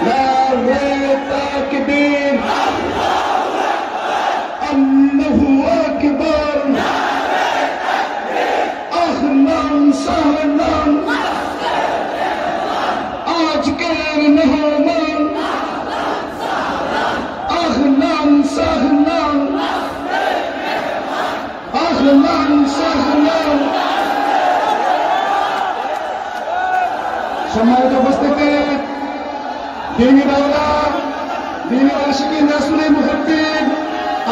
নারে তাকবীর, আল্লাহু আকবার, আহলান সাহলান, আজকের মেহমান, আহলান সাহলান, আহলান সাহলান। সম্মানিত উপস্থিতি, দিনী বাংলা, দিনী আশিকিন রাসূলের মুহিব্বিন,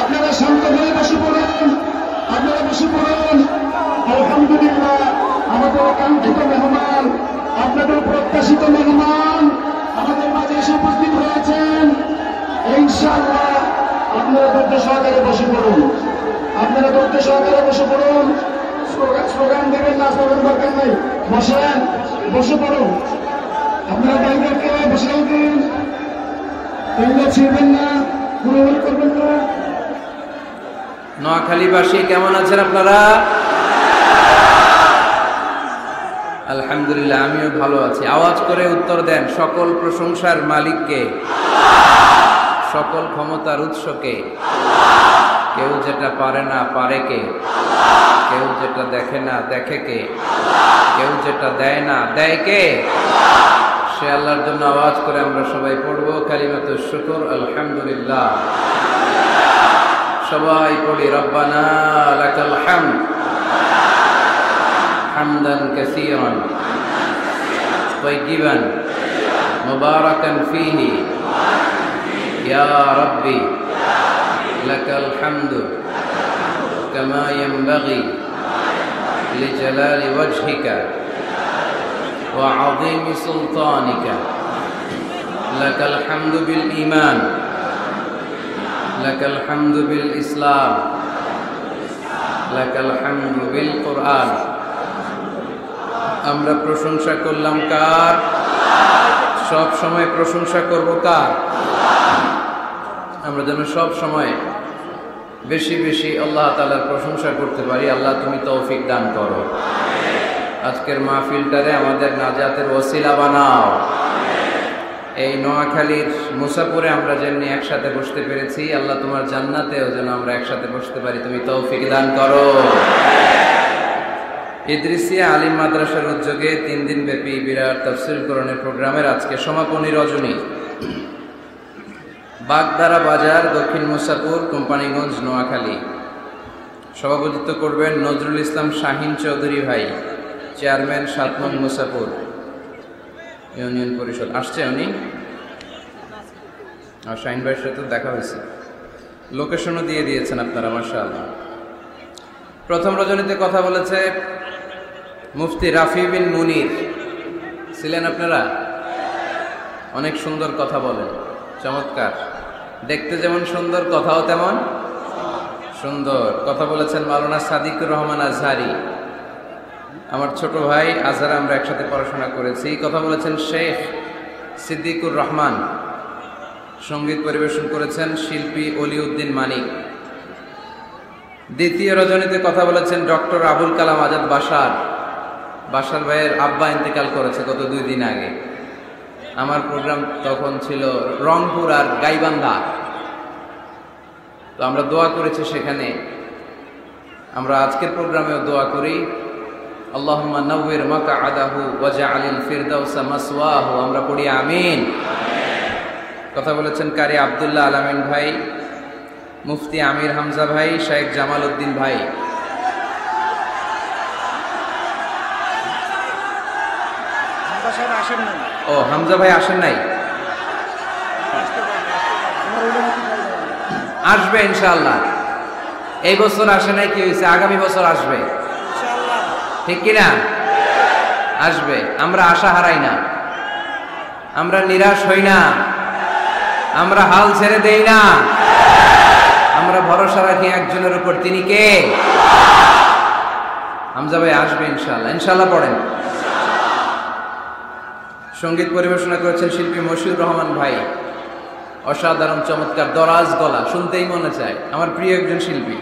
আপনারা শান্ত হয়ে বসে পড়ুন, আপনারা বসে পড়ুন। আলহামদুলিল্লাহ, আমাদের কাঙ্ক্ষিত মেহমান, আপনাদের প্রত্যাশিত মেহমান আমাদের মাঝে এসে উপস্থিত হয়েছেন। ইনশাআল্লাহ আপনারা ধৈর্য সহকারে বসে পড়ুন, আপনারা ধৈর্য সহকারে বসে পড়ুন। স্লোগান দেবেন না, স্লোগান দরকার নেই, বসেন, বসে পড়ুন। আপনারা ড্রাইভারকে বসে দিন, ড্রাইভার ছিড়বেন না, গুণগান করবেন না। নোয়াখালীবাসী কেমন আছেন আপনারা? আলহামদুলিল্লাহ, আমিও ভালো আছি। আওয়াজ করে উত্তর দেন, সকল প্রশংসার মালিককে, সকল ক্ষমতার উৎসকে। কেউ যেটা পারে না পারে কে, কেউ যেটা দেখে না দেখে কে, কেউ যেটা দেয় না দেয় কে, সে আল্লাহর জন্য আওয়াজ করে আমরা সবাই পড়বো কালিমাতুশ শুকর আলহামদুলিল্লাহ। সবাই পড়ি, রব্বানা লাকাল হামদ হামদান কাসীরান তাইয়িবান মুবারাকান ফীহি ইয়া রাব্বি লাকাল হামদু কামা ইয়ানবাগি লিজালালি ওয়াজহিকা ওয়া আযীমি সুলতানিকা। লাকাল হামদু বিল ঈমান, লাকাল হামদু বিল ইসলাম, লাকাল হামদু বিল কুরআন। আমরা প্রশংসা করলাম কার? সব সময় প্রশংসা করব কার? আমরা যেন সব সময় বেশি বেশি আল্লাহ তাআলার প্রশংসা করতে পারি। আল্লাহ তুমি তৌফিক দান করো। আজকের মাহফিলটারে আমাদের নাজাতের ওসিলা বানাও। এই নোয়াখালীর মুসাপুরে আমরা যেমনি একসাথে বসতে পেরেছি, আল্লাহ তোমার জান্নাতেও যেন আমরা একসাথে বসতে পারি, তুমি তৌফিক দান করো। ইদ্রিসিয়া আলিম মাদ্রাসার উদ্যোগে 3 দিন ব্যাপী বিরাট তাফসীর কোরআনের প্রোগ্রামের আজকে সমাপনী রজনী। বাগদারা বাজার, দক্ষিণ মুসাপুর, কোম্পানিগঞ্জ, নোয়াখালী। সভাপতিত্ব করবেন নজরুল ইসলাম শাহিন চৌধুরী ভাই, চেয়ারম্যান 7 নং মুসাপুর ইউনিয়ন পরিষদ। আসছে উনি, আর শাহিন ভাইয়ের সাথে দেখা হয়েছে, লোকেশনও দিয়ে দিয়েছেন আপনারা, মাশাআল্লাহ। প্রথম রজনীতে কথা বলেছে মুফতি রাফি বিন মুনির। ছিলেন আপনারা? অনেক সুন্দর কথা বলেন, চমৎকার, দেখতে যেমন সুন্দর কথাও তেমন সুন্দর। কথা বলেছেন মাওলানা সাদিকুর রহমান আজহারি, আমার ছোট ভাই, আজহারে আমরা একসাথে পড়াশোনা করেছি। কথা বলেছেন শেখ সিদ্দিকুর রহমান। সঙ্গীত পরিবেশন করেছেন শিল্পী অলিউদ্দিন মানিক। দ্বিতীয় রজনীতে কথা বলেছেন ডক্টর আবুল কালাম আজাদ বাশার। বাশার ভাইয়ের আব্বা ইন্তেকাল করেছে গত 2 দিন আগে। আমার প্রোগ্রাম তখন ছিল রংপুর আর গাইবান্ধা, তো আমরা দোয়া করেছি সেখানে। আমরা আজকের প্রোগ্রামেও দোয়া করি, আল্লাহুম্মা নাওয়ির মাকআদাহু ওয়াজআলিল ফিরদাউসা মাসওয়াহু। আমরা পড়ি আমিন। কথা বলেছেন কারি আব্দুল্লাহ আলামিন ভাই, মুফতি আমির হামজা ভাই, শেখ জামাল উদ্দিন ভাই। ও, হামজা ভাই আসেন নাই? আসবে ইনশাআল্লাহ। এই বছর আসে নাই, কি হয়েছে? আগামী বছর আসবে, ঠিক কিনা? আসবে। আমরা আশা হারাই না, আমরা নিরাশ হই না, আমরা হাল ছেড়ে দেই না, আমরা ভরসা রাখি একজনের উপর। তিনি কে? হামজা ভাই আসবে ইনশাআল্লাহ। ইনশাআল্লাহ পড়েন। সঙ্গীত পরিবেশনা করেছেন শিল্পী মশিউর রহমান ভাই, অসাধারণ চমৎকার দরাজ গলা, শুনতেই মনে চায়, আমার প্রিয় একজন শিল্পী।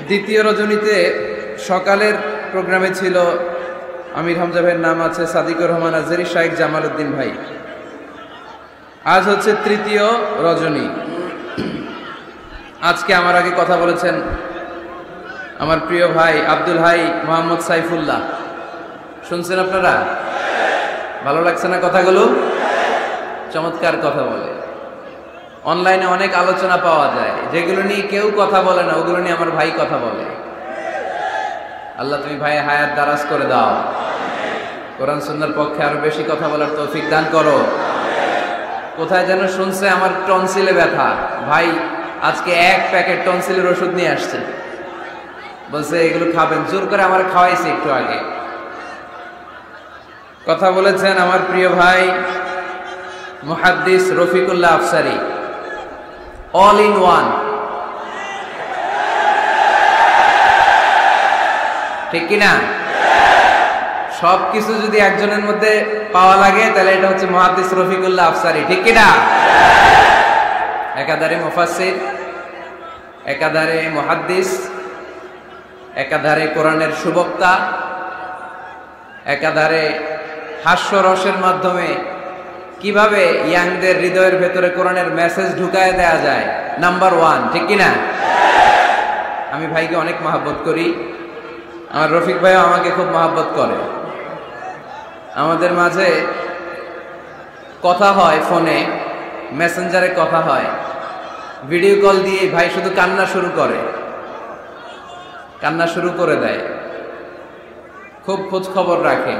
দ্বিতীয় রজনীতে সকালের প্রোগ্রামে ছিল আমির হামজা ভাইয়ের নাম আছে সাদিকুর রহমান আজহারী, শাইখ জামাল উদ্দিন ভাই। আজ হচ্ছে তৃতীয় রজনী। আজকে আমার আগে কথা বলেছেন আমার প্রিয় ভাই আব্দুল হাই মোহাম্মদ সাইফুল্লাহ। শুনছেন আপনারা? ভালো লাগছে না কথাগুলো? চমৎকার কথা বলে। অনলাইনে অনেক আলোচনা পাওয়া যায়, যেগুলো নিয়ে কেউ কথা বলে না, ওগুলো নিয়ে আমার ভাই কথা বলে। আল্লাহ তুমি ভাই হায়াত দারাজ করে দাও, কোরআন সুন্নাহর পক্ষে আরো বেশি কথা বলার তৌফিক দান করো। কোথায় যেন শুনছে আমার টনসিলে ব্যথা, ভাই আজকে 1 প্যাকেট টনসিলের ওষুধ নিয়ে আসছে, বলছে এগুলো খাবেন, জোর করে আমার খাওয়াইছে একটু আগে। কথা বলেছেন আমার প্রিয় ভাই মুহাদ্দিস Rafiqullah Afsari, all in one. ঠিক কিনা? সবকিছু যদি একজনের মধ্যে পাওয়া লাগে তাহলে এটা হচ্ছে মুহাদ্দিস রফিকুল্লাহ আফসারী। ঠিক কিনা? একাধারে মুফাসসির, একাধারে মুহাদ্দিস, একাধারে কোরআনের সুবক্তা, একাধারে হাস্যরসের মাধ্যমে কিভাবে ইয়াংদের হৃদয়ের ভেতরে কোরআনের মেসেজ ঢুকায় দেয়া যায়, নাম্বার 1। ঠিক কিনা? আমি ভাইকে অনেক মহব্বত করি, আমার রফিক ভাইও আমাকে খুব মহব্বত করে। আমাদের মাঝে কথা হয়, ফোনে মেসেঞ্জারে কথা হয়, ভিডিও কল দিয়ে ভাই শুধু কান্না শুরু করে দেয়, খুব খোঁজ খবর রাখে।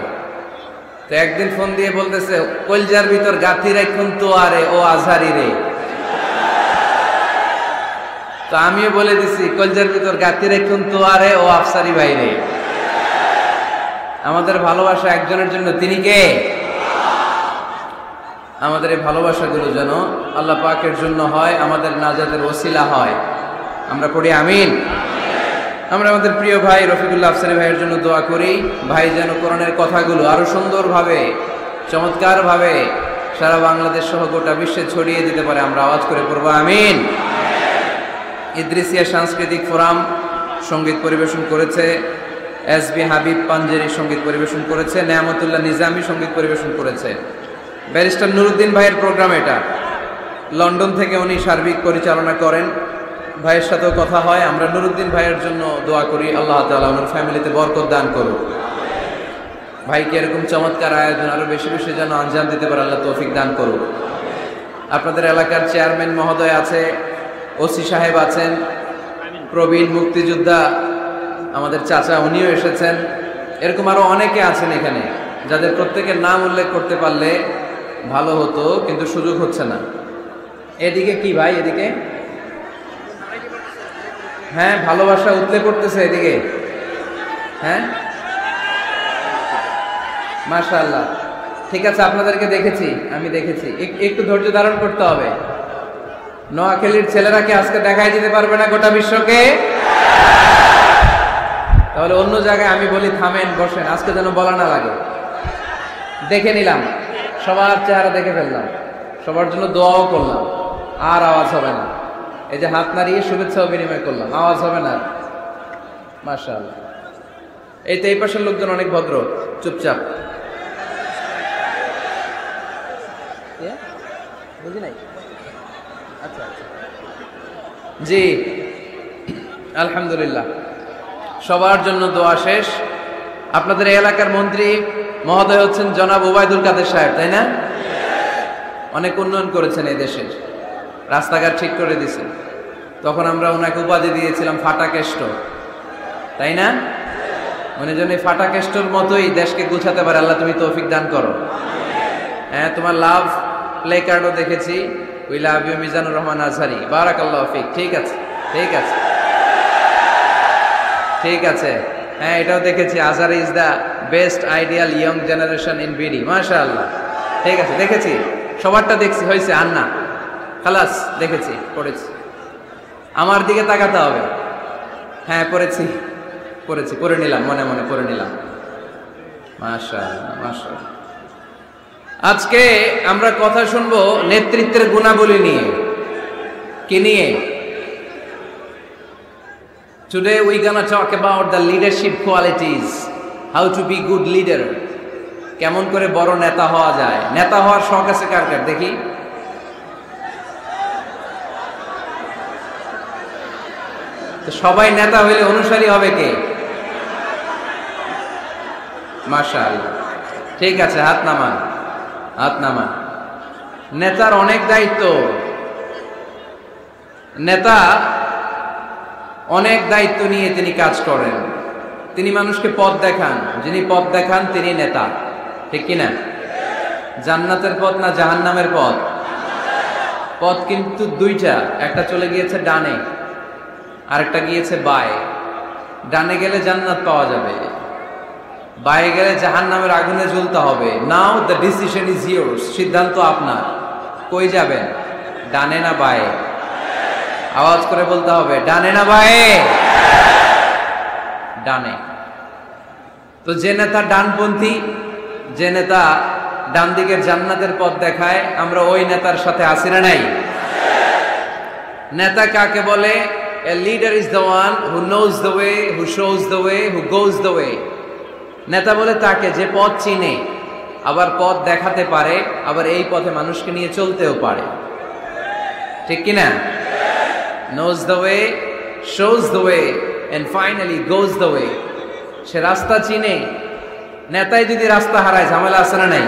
তো একদিন ফোন দিয়ে বলতেছে, কলজার ভিতর গাথি রাখুন তো আরে ও আজহারি রে। তো আমিও বলে দিছি, কলজার ভিতর গাথি রাখুন তো আরে ও আফসারি ভাই রে। আমাদের ভালোবাসা একজনের জন্য, তিনি কে? আমাদের এই ভালোবাসাগুলো যেন আল্লাহ পাকের জন্য হয়, আমাদের নাজাতের ওসিলা হয়। আমরা পড়ি আমিন। আমরা আমাদের প্রিয় ভাই রফিকুল্লাহ আফসারী ভাইয়ের জন্য দোয়া করি, ভাই যেন কোরআনের কথাগুলো আরো সুন্দরভাবে, চমৎকারভাবে সারা বাংলাদেশ সহ গোটা বিশ্বে ছড়িয়ে দিতে পারে। আমরা আওয়াজ করে পড়বো আমিন। ইদ্রিসিয়া সাংস্কৃতিক ফোরাম সঙ্গীত পরিবেশন করেছে, এসবি হাবিব পাঞ্জেরি সঙ্গীত পরিবেশন করেছে, নেয়ামতুল্লাহ নিজামী সঙ্গীত পরিবেশন করেছে। ব্যারিস্টার নুরুদ্দিন ভাইয়ের প্রোগ্রাম এটা, লন্ডন থেকে উনি সার্বিক পরিচালনা করেন। ভাইয়ের সাথেও কথা হয়। আমরা নুরুদ্দিন ভাইয়ের জন্য দোয়া করি, আল্লাহ তাআলা ওনার ফ্যামিলিতে বরকত দান করুন। ভাইকে এরকম চমৎকার আয়োজন আরো বেশি বেশি যেন আঞ্জাম দিতে পারে, আল্লাহ তৌফিক দান করুন। আপনাদের এলাকার চেয়ারম্যান মহোদয় আছে, ওসি সাহেব আছেন, প্রবীণ মুক্তিযোদ্ধা আমাদের চাচা উনিও এসেছেন, এরকম আরো অনেকে আছেন এখানে, যাদের প্রত্যেকের নাম উল্লেখ করতে পারলে ভালো হতো, কিন্তু সুযোগ হচ্ছে না। এদিকে কি ভাই, এদিকে হ্যাঁ, ভালোবাসা উতলে পড়তেছে এদিকে। হ্যাঁ, মাশাআল্লাহ। ঠিক আছে, আপনাদেরকে দেখেছি, আমি দেখেছি, একটু ধৈর্য ধারণ করতে হবে। নোয়াখালীর ছেলেরা কি আজকে দেখাই দিতে পারবে না গোটা বিশ্বকে? তাহলে অন্য জায়গায় আমি বলি থামেন, বসেন, আজকে যেন বলা না লাগে। দেখে নিলাম, সবার চেহারা দেখে ফেললাম, সবার জন্য দোয়াও করলাম, আর আওয়াজ হবে না। এই যে হাত নাড়িয়ে শুভেচ্ছাও বিনিময় করলাম, আওয়াজ হবে না। মাশাআল্লাহ। এই তো এই পাশের লোকজন অনেক ভদ্র, চুপচাপ। বুঝি নাই? আচ্ছা আচ্ছা, জি আলহামদুলিল্লাহ। সবার জন্য দোয়া শেষ। আপনাদের এই এলাকার মন্ত্রী মহোদয় হচ্ছেন জনাব ওবায়দুল কাদের সাহেব, তাই না? অনেক উন্নয়ন করেছেন এই দেশের, রাস্তাঘাট ঠিক করে দিয়েছেন। তখন আমরা ওনাকে উপাধি দিয়েছিলাম ফাটাকেষ্ট, তাই না? উনি যেন ফাটাকেষ্টর মতোই দেশকে গুছাতে পারে, আল্লাহ তুমি তৌফিক দান করো। হ্যাঁ, তোমার লাভ প্লে কার্ডও দেখেছি, we love you Mizanur Rahman Azhari, বারাকাল্লাহু ফিক। ঠিক আছে, ঠিক আছে, ঠিক আছে। হ্যাঁ, এটাও দেখেছি, Azhari is the best ideal young generation in BD. মাশাআল্লাহ, ঠিক আছে, দেখেছি, সবারটা দেখছি, হয়েছে আর না, খালাস, দেখেছি, পড়েছি। আমার দিকে তাকাতে হবে। হ্যাঁ, পড়েছি, পড়ে নিলাম, মনে মনে পড়ে নিলাম। মাশাআল্লাহ, মাশাআল্লাহ। আজকে আমরা কথা শুনবো নেতৃত্বের গুণাবলী নিয়ে। কি নিয়ে? Today we gonna talk about the leadership qualities. How to be good leader, কেমন করে বড় নেতা হওয়া যায়। নেতা হওয়ার শখ আছে কার কার দেখি? তো সবাই নেতা হইলে অনুসারী হবে কে? মাশাআল্লাহ, ঠিক আছে, হাত নামান, হাত নামান। নেতার অনেক দায়িত্ব, নেতা অনেক দায়িত্ব নিয়ে তিনি কাজ করেন, তিনি মানুষকে পথ দেখান। যিনি পথ দেখান তিনি নেতা, ঠিক কিনা? জান্নাতের পথ না জাহান্নামের পথ? পথ কিন্তু দুইটা, একটা চলে গিয়েছে ডানে, আরেকটা গিয়েছে বায়ে। ডানে গেলে জান্নাত পাওয়া যাবে, বায়ে গেলে জাহান্নামের আগুনে জ্বলতে হবে। নাও দ্য ডিসিশন ইজ ইয়োর্স, সিদ্ধান্ত আপনার। কই যাবেন, ডানে না বায়ে? আওয়াজ করে বলতে হবে, ডানে না বায়ে? ডানে। তো যে নেতা ডানপন্থী, যে নেতা ডান দিকের জান্নাতের পথ দেখায়, আমরা ওই নেতার সাথে আছি না নাই? নেতা কাকে বলে? A leader is the one who knows the way, who shows the way, who goes the way. নেতা বলে তাকে যে পথ চিনে, আবার পথ দেখাতে পারে, আবার এই পথে মানুষকে নিয়ে চলতেও পারে, ঠিক কিনা? knows the way, shows the way, and finally goes the way. সে রাস্তা চিনে। নেতাই যদি রাস্তা হারায়, ঝামেলা আছে না নাই?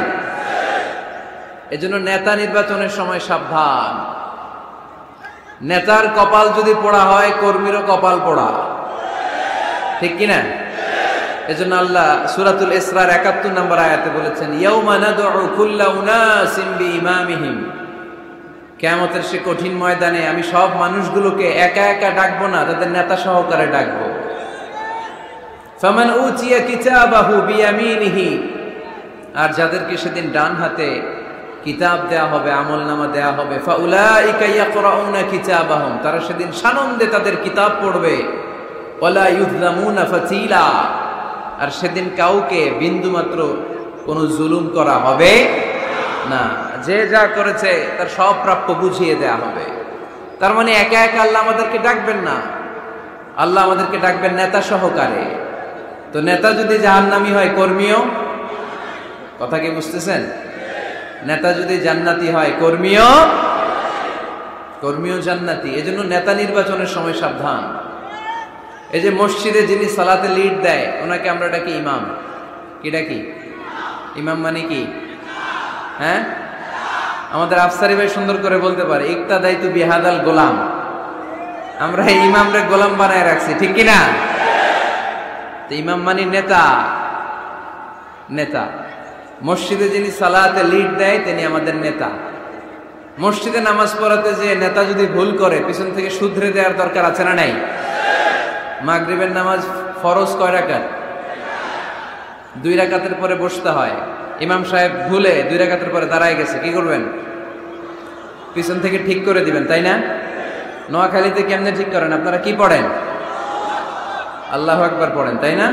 এজন্য নেতা নির্বাচনের সময় সাবধান। নেতার কপাল যদি পোড়া হয়, কর্মীরও কপাল পোড়া, ঠিক কিনা? এজন্য আল্লাহ সূরাতুল ইসরার ৭১ নম্বর আয়াতে বলেছেন, ইয়াউমা নাদউ কুল্লা উনাসিম বিইমামিহিম। কিয়ামতের সে কঠিন ময়দানে আমি সব মানুষগুলোকে একা একা ডাকবো না, তাদের নেতা সহকারে ডাকবো। ফামান উতিয়া কিতাবাহু বিয়ামিনিহি, আর যাদেরকে সেদিন ডান হাতে কিতাব দেয়া হবে, আমলনামা দেয়া হবে, ফাউলাইকা ইয়াকরাউনা কিতাবাহুম, তারা সেদিন সানন্দে তাদের কিতাব পড়বে। ওয়ালা ইউযলামুনা ফাতিলা, আর সেদিন কাউকে বিন্দুমাত্র কোনো জুলুম করা হবে না। যে যা করেছে তার সব প্রাপ্য বুঝিয়ে দেয়া হবে। তার মানে একা একা আল্লাহ আমাদেরকে ডাকবেন না, আল্লাহ আমাদেরকে ডাকবেন নেতা সহকারে। তো নেতা যদি জাহান্নামী হয়, কর্মীও, কথা কি বুঝতেছেন? নেতা যদি জান্নাতি হয়, কর্মীও জান্নাতি। এজন্য নেতা নির্বাচনের সময় সাবধান। এই যে মসজিদে যিনি সালাতে লিড দেয়, ওনাকে আমরা ডাকি ইমাম। কি ডাকি? ইমাম মানে কি? হ্যাঁ, আমাদের আফসারি ভাই সুন্দর করে বলতে পারে, ইক্তাদাইতু বিহাদাল গোলাম। আমরা এই ইমামরে গোলাম বানায় রাখছি, ঠিক কিনা? তো ইমাম মানে নেতা। নেতা মসজিদে যিনি সালাতে লিড দেয় তিনি আমাদের নেতা। মসজিদে নামাজ পড়াতে যে নেতা যদি ভুল করে, পিছন থেকে শুধরে দেওয়ার দরকার আছে না নাই? মাগরিবের নামাজ ফরজ কয় রাকাত? 2 রাকাতের পরে বসতে হয়। ইমাম সাহেব ভুলে 2 রাকাতের পরে দাঁড়ায় গেছে, কি করবেন? পিছন থেকে ঠিক করে দিবেন, তাই না? নোয়াখালীতে কেমনে ঠিক করেন? আপনারা কি পড়েন? আল্লাহু আকবার পড়েন, তাই না?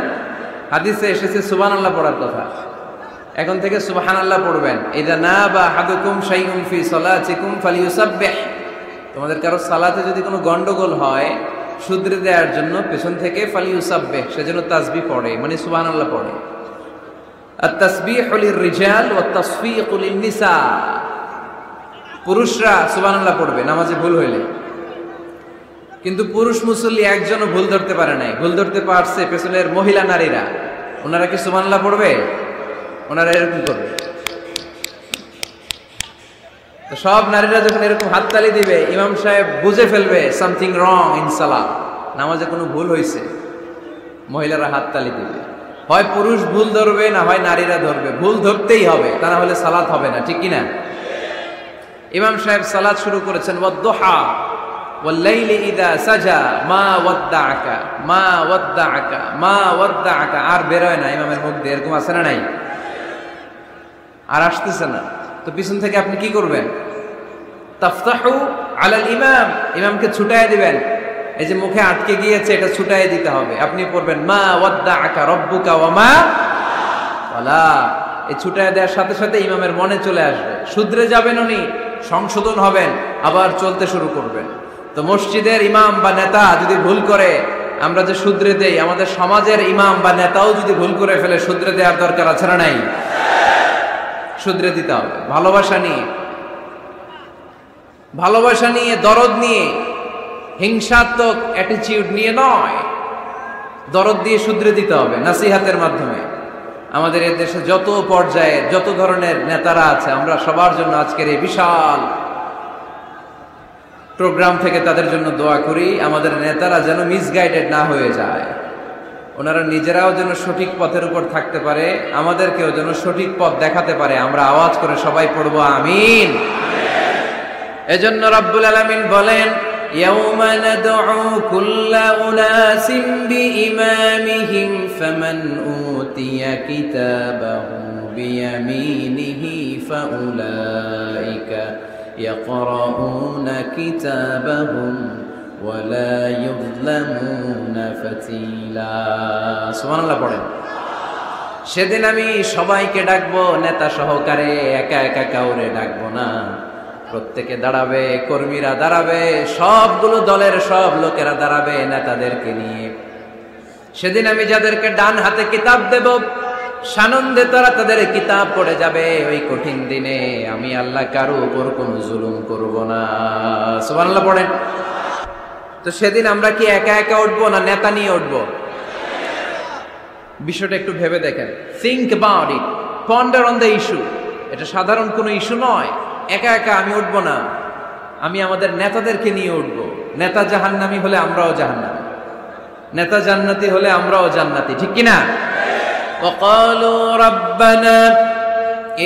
হাদিসে এসেছে সুবহানাল্লাহ পড়ার কথা। এখন থেকে সুবহানাল্লাহ পড়বেন। ইযা নাবা আহাদুকুম শাইউন ফি সালাতিকুম ফালিয়ুসাব্বিহ। তোমাদের কারো সালাতে যদি কোনো গন্ডগোল হয়, শুধরে দেওয়ার জন্য পেছন থেকে ফালিয়ুসাব্বিহ, সেজন্য তাসবিহ পড়ে, মানে সুবহানাল্লাহ পড়ে। আত-তাসবিহু লির-রিজাল ওয়াত তাসফীকু লিন-নিসা। পুরুষরা সুবহানাল্লাহ পড়বে নামাজে ভুল হইলে, কিন্তু পুরুষ মুসল্লি একজনও ভুল ধরতে পারে নাই। ভুল ধরতে পারছে পেছনের মহিলা নারীরা। ওনারা কি সুবহানাল্লাহ পড়বে? ওনারা এরকম করবে। তো সব নারীরা যখন এরকম হাততালি দিবে, ইমাম সাহেব বুঝে ফেলবে সামথিং রং ইন সালাত, নামাজে কোনো ভুল হয়েছে। মহিলারা হাততালি দিবে। হয় পুরুষ ভুল ধরবে, না হয় নারীরা ধরবে। ভুল ধরতেই হবে, তা না হলে সালাত হবে না, ঠিক কিনা? ইমাম সাহেব সালাত শুরু করেছেন, ওয়াদ-দুহা ওয়াল-লাইলি ইযা সাজা মা ওয়াদ্দাআকা মা ওয়াদ্দাআকা মা ওয়াদ্দাআকা। আর বেরোয় না ইমামের মুখ দিয়ে, এরকম আছে না নাই? আর আসতেছে না। তো পিছন থেকে আপনি কি করবেন? তাফতাহু আলাল ইমাম, ইমামকে ছুটায় দিবেন। এই যে মুখে আটকে গিয়েছে, এটা ছুটায় দিতে হবে। আপনি পড়বেন মা ওয়াদ্দাআকা রাব্বুকা ওয়া মা ওয়ালা। এই ছুটায় দেওয়ার সাথে সাথে ইমামের মনে চলে আসবে, শুধরে যাবেন উনি, সংশোধন হবেন, আবার চলতে শুরু করবেন। তো মসজিদের ইমাম বা নেতা যদি ভুল করে, আমরা যে শুধরে দেই, আমাদের সমাজের ইমাম বা নেতাও যদি ভুল করে ফেলে শুধরে দেওয়ার দরকার আছে না নাই? শুধরে দিতে হবে ভালোবাসা নিয়ে, ভালোবাসা নিয়ে, দরদ নিয়ে, হিংসাত্মক অ্যাটিটিউড নিয়ে নয়, দরদ দিয়ে শুধরে দিতে হবে নাসিহাতের মাধ্যমে। আমাদের এই দেশে যত পর্যায়ে যত ধরনের নেতারা আছে, আমরা সবার জন্য আজকের এই বিশাল প্রোগ্রাম থেকে তাদের জন্য দোয়া করি, আমাদের নেতারা যেন মিসগাইডেড না হয়ে যায়, ওনারা নিজেরাও যেন সঠিক পথের উপর থাকতে পারে, আমাদেরকেও যেন সঠিক পথ দেখাতে পারে। আমরা আওয়াজ করে সবাই পড়বো আমিন। এজন্য রব্বুল আলামিন বলেন, ইয়াউমা নাদউ কুল্লা উনাসিন বিইমামিহিম ফামান উতিয়া কিতাবাহু বিয়ামিনিহি ফাউলাইকা ইয়াকরাউনা কিতাবাহুম ওয়ালা ইউযলামুনা ফাতিলা। সুবহানাল্লাহ পড়েন। সেদিন আমি সবাইকে ডাকবো, নেতা সহকারে, একা একা কাউরে ডাকবো না। প্রত্যেকে দাঁড়াবে, কর্মীরা দাঁড়াবে, সবগুলো দলের সব লোকেরা দাঁড়াবে নেতাদেরকে নিয়ে। সেদিন আমি যাদেরকে ডান হাতে কিতাব দেব, সানন্দে তারা তাদের কিতাব পড়ে যাবে। ওই কঠিন দিনে আমি আল্লাহ কারো উপর কোনো জুলুম করব না। সুবহানাল্লাহ পড়েন। তো সেদিন আমরা কি একা একা উঠবো না নেতা নিয়ে উঠবো? বিষয়টা একটু ভেবে দেখেন, think about it, ponder on the issue. এটা সাধারণ কোনো ইস্যু নয়। একা একা আমি উঠবো না, আমি আমাদের নেতাদেরকে নিয়ে উঠবো। নেতা জাহান্নামী হলে আমরাও জাহান্নামী, নেতা জান্নাতি হলে আমরাও জান্নাতি, ঠিক কিনা? وقالوا ربنا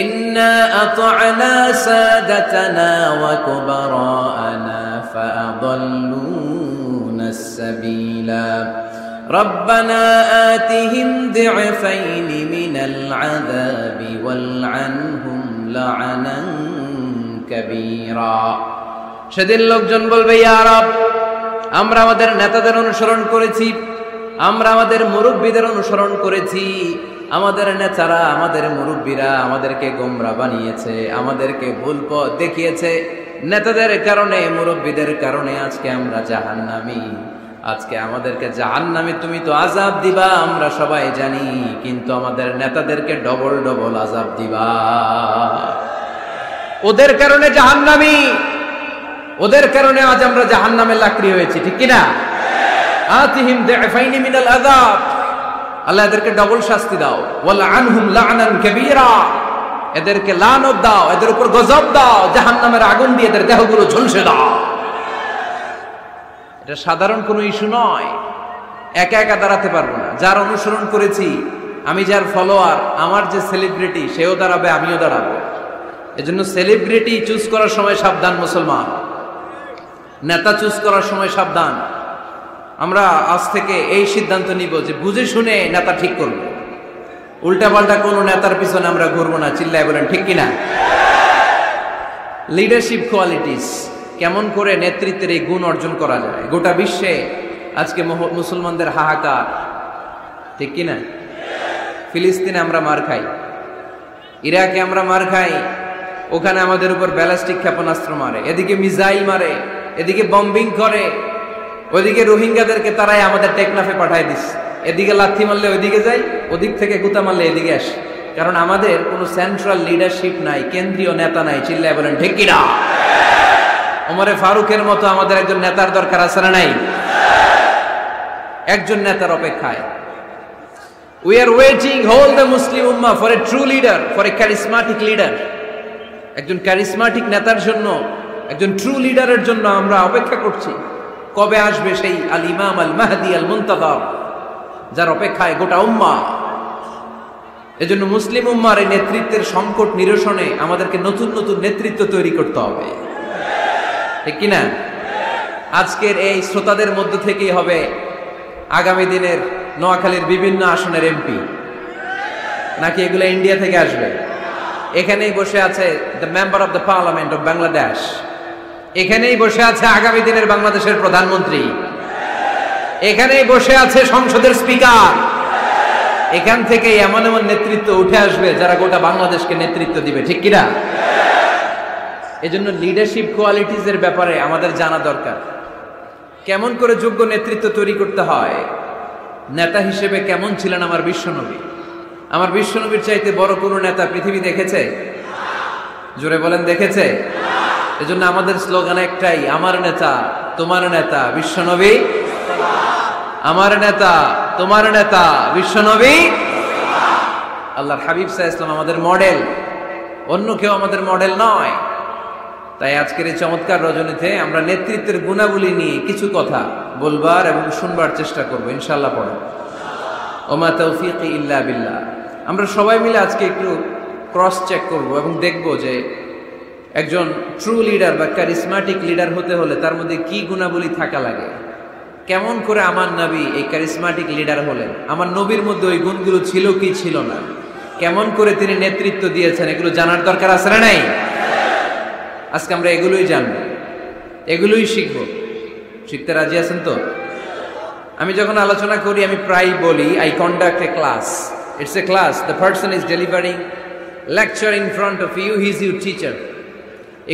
إنا أطعنا سادتنا وكبراءنا فأضلونا السبيلا ربنا آتهم ضعفين من العذاب والعنهم لعنا كبيرا। সেদিন লোকজন বলবে, ইয়া রব, আমরা আমাদের নেতাদের অনুসরণ করেছি, আমরা আমাদের মুরব্বীদের অনুসরণ করেছি, আমাদের নেতারা, আমাদের মুরব্বীরা আমাদেরকে গোমরা বানিয়েছে, আমাদেরকে ভুল পথ দেখিয়েছে। নেতাদের কারণে, মুরব্বীদের কারণে আজকে আমরা জাহান্নামী। আজকে আমাদেরকে জাহান্নামী তুমি তো আযাব দিবা, আমরা সবাই জানি, কিন্তু আমাদের নেতাদেরকে ডবল ডবল আযাব দিবা। ওদের কারণে জাহান্নামী, ওদের কারণে আজ আমরা জাহান্নামের লাকড়ি হয়েছি, ঠিক কিনা? আতিহিম দি'ফাইনি মিনাল আযাব, আল্লাহ এদেরকে ডবল শাস্তি দাও। ওয়াল আনহুম লা'নান কাবীরা, এদেরকে লানত দাও, এদের উপর গজব দাও, জাহান্নামের আগুন দিয়ে এদের দেহগুলো ঝলসে দাও। এটা সাধারণ কোনো ইস্যু নয়। একা একা দাঁড়াতে পারবো না। যার অনুসরণ করেছি আমি, যার ফলোয়ার, আমার যে সেলিব্রিটি, সেও দাঁড়াবে, আমিও দাঁড়াবো। এজন্য সেলিব্রিটি চুজ করার সময় সাবধান মুসলমান, নেতা চুজ করার সময় সাবধান। আমরা আজ থেকে এই সিদ্ধান্ত নিব যে বুঝে শুনে নেতা ঠিক করব, উল্টা পাল্টা কোনো নেতার পিছনে আমরা ঘুরবো না। চিল্লায় বলেন ঠিক কিনা? লিডারশিপ কোয়ালিটিস, কেমন করে নেতৃত্বের এই গুণ অর্জন করা যায়। গোটা বিশ্বে আজকে মুসলমানদের হাহাকার, ঠিক কিনা? ফিলিস্তিনে আমরা মার খাই, ইরাকে আমরা মার খাই, ওখানে আমাদের উপর ব্যালিস্টিক ক্ষেপণাস্ত্র মারে, এদিকে মিসাইল মারে, এদিকে বম্বিং করে, ওইদিকে রোহিঙ্গাদেরকে তারাই আমাদের টেকনাফে পাঠায় দিস। এদিকে লাথি মারলে ওইদিকে যাই, ওদিক থেকে গুতা মারলে এদিকে আসে। কারণ আমাদের কোনো সেন্ট্রাল লিডারশিপ নাই, কেন্দ্রীয় নেতা নাই। চিল্লায় বলেন ঠিক কিনা? ওমরে ফারুকের মতো আমাদের একজন নেতার দরকার আছে না নাই? একজন নেতার অপেক্ষায়। We are waiting, whole the Muslim Ummah, for a true leader, for a charismatic leader. একজন ক্যারিসমাটিক নেতার জন্য, একজন ট্রু লিডারের জন্য আমরা অপেক্ষা করছি। কবে আসবে সেই আল ইমাম আল মাহদি আল মুনতাযর, যার অপেক্ষায় গোটা উম্মাহ। এজন্য মুসলিম উম্মার এই নেতৃত্বের সংকট নিরসনে আমাদেরকে নতুন নতুন নেতৃত্ব তৈরি করতে হবে, ঠিক কিনা? আজকের এই শ্রোতাদের মধ্য থেকেই হবে আগামী দিনের নোয়াখালীর বিভিন্ন আসনের এমপি, নাকি এগুলো ইন্ডিয়া থেকে আসবে? এখানেই বসে আছে the member of the parliament of Bangladesh, এখানেই বসে আছে আগামী দিনের বাংলাদেশের প্রধানমন্ত্রী, এখানেই বসে আছে সংসদের স্পিকার। এখান থেকে এমন এমন নেতৃত্ব উঠে আসবে যারা গোটা বাংলাদেশকে নেতৃত্ব দিবে, ঠিক কিনা? এজন্য লিডারশিপ কোয়ালিটিজের ব্যাপারে আমাদের জানা দরকার। কেমন করে যোগ্য নেতৃত্ব তৈরি করতে হয়, নেতা হিসেবে কেমন ছিলেন আমার বিশ্বনবী। আমার বিশ্বনবীর চাইতে বড় কোনো নেতা পৃথিবী দেখেছে? জোরে বলেন, দেখেছে? এজন্য আমাদের স্লোগান একটাই, আমার নেতা তোমার নেতা বিশ্বনবী, আমার নেতা তোমার নেতা বিশ্বনবী। আল্লাহর হাবিব সাল্লাল্লাহু আলাইহি ওয়াসাল্লাম আমাদের মডেল, অন্য কেউ আমাদের মডেল নয়। তাই আজকের এই চমৎকার রজনীতে আমরা নেতৃত্বের গুণাবলী নিয়ে কিছু কথা বলবার এবং শুনবার চেষ্টা করব ইনশাআল্লাহ। পড়ে ওমা তৌফিকি ইল্লা বিল্লাহ। আমরা সবাই মিলে আজকে একটু ক্রস চেক করব এবং দেখব যে একজন ট্রু লিডার বা ক্যারিসমাটিক লিডার হতে হলে তার মধ্যে কি গুণাবলী থাকা লাগে। কেমন করে আমার নবী এই ক্যারিসমাটিক লিডার হলেন, আমার নবীর মধ্যে ওই গুণগুলো ছিল কি ছিল না, কেমন করে তিনি নেতৃত্ব দিয়েছেন, এগুলো জানার দরকার আছে না নাই? আজকে আমরা এগুলোই জানব, এগুলোই শিখব। শিখতে রাজি আছেন তো? আমি যখন আলোচনা করি আমি প্রায় বলি, I conduct a class. It's a class, the person is delivering lecture in front of you, he is your teacher.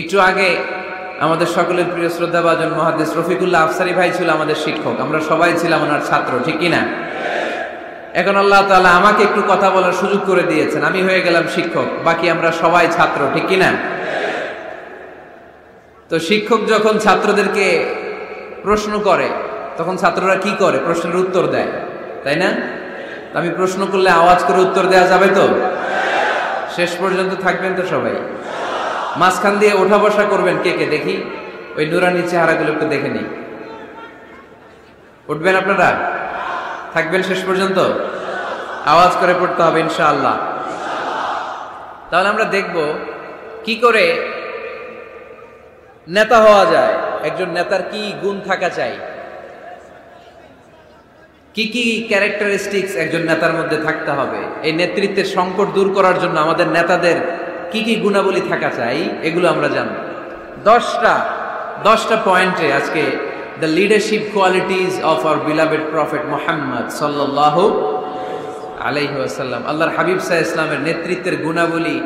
একটু আগে আমাদের সকলের প্রিয় শ্রদ্ধাভাজন মুহাদ্দিস রফিকুল্লাহ আফসারী ভাই ছিল আমাদের শিক্ষক, আমরা সবাই ছিলাম ওনার ছাত্র, ঠিক কিনা? এখন আল্লাহ তাআলা আমাকে একটু কথা বলার সুযোগ করে দিয়েছেন, আমি হয়ে গেলাম শিক্ষক, বাকি আমরা সবাই ছাত্র, ঠিক কিনা? তো শিক্ষক যখন ছাত্রদেরকে প্রশ্ন করে তখন ছাত্ররা কি করে? প্রশ্নের উত্তর দেয়, তাই না? আমি প্রশ্ন করলে আওয়াজ করে উত্তর দেওয়া যাবে তো? শেষ পর্যন্ত থাকবেন তো সবাই? মাঝখান দিয়ে ওঠা বসা করবেন কে কে দেখি, ওই নুরানি চেহারাগুলো একটু দেখে নিই। উঠবেন আপনারা? থাকবেন শেষ পর্যন্ত? আওয়াজ করে পড়তে হবে ইনশাআল্লাহ। তাহলে আমরা দেখব কি করে নেতা হওয়া যায়, একজন নেতার কি গুণ থাকা চাই, কি কি ক্যারেক্টারিস্টিক্স একজন নেতার মধ্যে থাকতে হবে, এই নেতৃত্বের সংকট দূর করার জন্য আমাদের নেতাদের কি কি গুণাবলী থাকা চাই, এগুলো আমরা জানব। 10টা পয়েন্টে আজকে the leadership qualities of our beloved prophet Muhammad সাল্লাল্লাহু আলাইহি ওয়াসাল্লাম, আল্লাহর হাবিব সাল্লাল্লাহু আলাইহি ওয়াসাল্লামের নেতৃত্বের গুণাবলী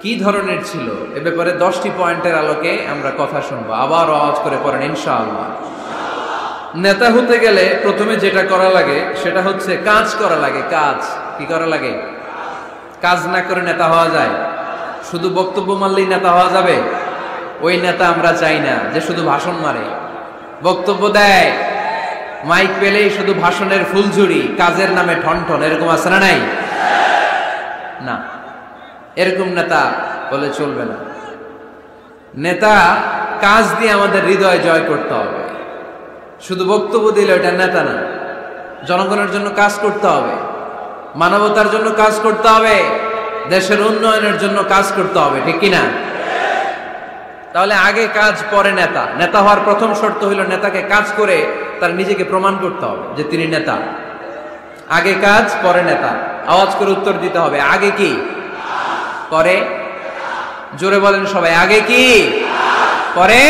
কি ধরনের ছিল, এ ব্যাপারে 10টি পয়েন্টের আলোকে আমরা কথা শুনবো। আবার আওয়াজ করে পড়েন ইনশাআল্লাহ। নেতা হতে গেলে প্রথমে যেটা করা লাগে সেটা হচ্ছে কাজ করা লাগে। কাজ কি করা লাগে? কাজ না করে নেতা হওয়া যায়? শুধু বক্তব্য মারলেই নেতা হওয়া যাবে? ওই নেতা আমরা চাই না যে শুধু ভাষণ মারে, বক্তব্য দেয়, মাইক পেলেই শুধু ভাষণের ফুলঝুরি, কাজের নামে ঠনঠন, এরকম আছে না নাই? না, এরকম নেতা বলে চলবে না। নেতা কাজ দিয়ে আমাদের হৃদয় জয় করতে হবে। শুধু বক্তব্য দিলে ওটা নেতা না। জনগণের জন্য কাজ করতে হবে, মানবতার জন্য কাজ করতে হবে, দেশের উন্নয়নের জন্য কাজ করতে হবে, ঠিক কিনা? তাহলে আগে কাজ পরে নেতা। নেতা হওয়ার প্রথম শর্ত হইল নেতাকে কাজ করে তার নিজেকে প্রমাণ করতে হবে যে তিনি নেতা। আগে কাজ পরে নেতা। আওয়াজ করে উত্তর দিতে হবে, আগে কি পরে? জোরে বলেন সবাই, আগে কি পরে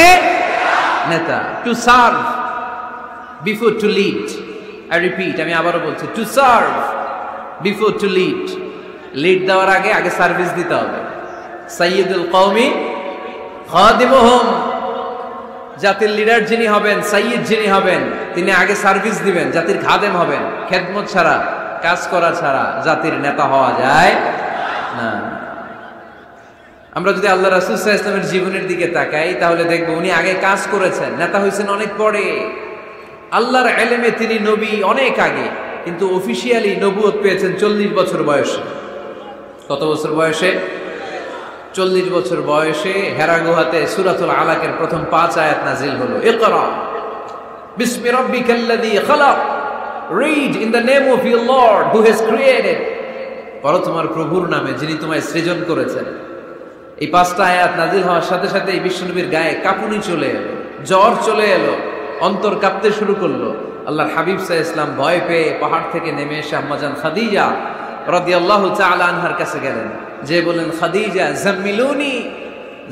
নেতা। To serve before to lead. I repeat, আমি আবারও বলছি, to serve before to lead. Lead দেওয়ার আগে আগে সার্ভিস দিতে হবে। সাইয়্যিদুল কওমি খাদিমুহুম, জাতির লিডার যিনি হবেন, সাইয়্যিদ যিনি হবেন, তিনি আগে সার্ভিস দিবেন, জাতির খাদেম হবেন। খেদমত ছাড়া, কাজ করা ছাড়া জাতির নেতা হওয়া যায় না। আমরা যদি আল্লাহ রাসূল সাল্লাল্লাহু আলাইহি ওয়াসাল্লামের জীবনের দিকে তাকাই তাহলে দেখব উনি আগে কাজ করেছেন, নেতা হয়েছেন অনেক পরে। আল্লাহর ইলমে তিনি নবী অনেক আগে, কিন্তু অফিশিয়ালি নবুয়ত পেয়েছেন 40 বছর বয়সে। কত বছর বয়সে? 40 বছর বয়সে হেরা গুহাতে সূরাতুল আলাকের প্রথম 5 আয়াত নাজিল হলো। ইকরা বিসমি রাব্বিকাল্লাযী খালাক, read in the name of your lord who has created. পড়ো তোমার প্রভুর নামে যিনি তোমায় সৃজন করেছেন। এই 5টা আয়াত নাজিল হওয়ার সাথে সাথে এই বিশ্বনবীর গায়ে কাঁপুনি চলে এলো, জ্বর চলে এলো, অন্তর কাঁপতে শুরু করলো। আল্লাহর হাবিব সাল্লাল্লাহু আলাইহি ওয়াসাল্লাম ভয় পেয়ে পাহাড় থেকে নেমে এসে আম্মাজান খাদিজা রাদিয়াল্লাহু তাআলা আনহার কাছে গেলেন, যে বলেন, খাদিজা জাম্মিলুনি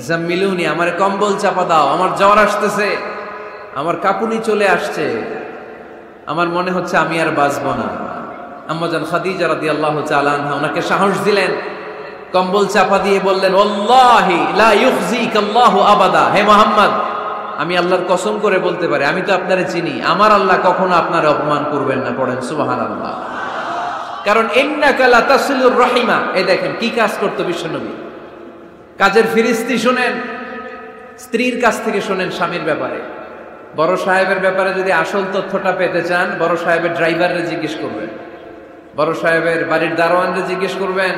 জাম্মিলুনি, আমার কম্বল চাপা দাও, আমার জ্বর আসতেছে, আমার কাঁপুনি চলে আসছে, আমার মনে হচ্ছে আমি আর বাঁচব না। আম্মাজান খাদিজা রাদিয়াল্লাহু তাআলা আনহা ওনাকে সাহস দিলেন, কম্বল চাপা দিয়ে বললেন, ওয়াল্লাহি লা ইউখজিকাল্লাহু আবাদা, হে মুহাম্মদ আমি আল্লাহর কসম করে বলতে পারি, আমি তো আপনারে চিনি, আমার আল্লাহ কখনো আপনার অপমান করবেন না। পড়েন সুবহানাল্লাহ। কারণ ইন্নাকা লাতাসিলুর রাহিমা, এই দেখেন কি কাজ করতো বিশ্বনবী। কাজের ফিরিস্তি শুনেন, স্ত্রীর কাছ থেকে শুনেন স্বামীর ব্যাপারে। বড় সাহেবের ব্যাপারে যদি আসল তথ্যটা পেতে চান, বড় সাহেবের ড্রাইভাররে জিজ্ঞেস করবেন, বড় সাহেবের বাড়ির দারোয়ানরে জিজ্ঞেস করবেন,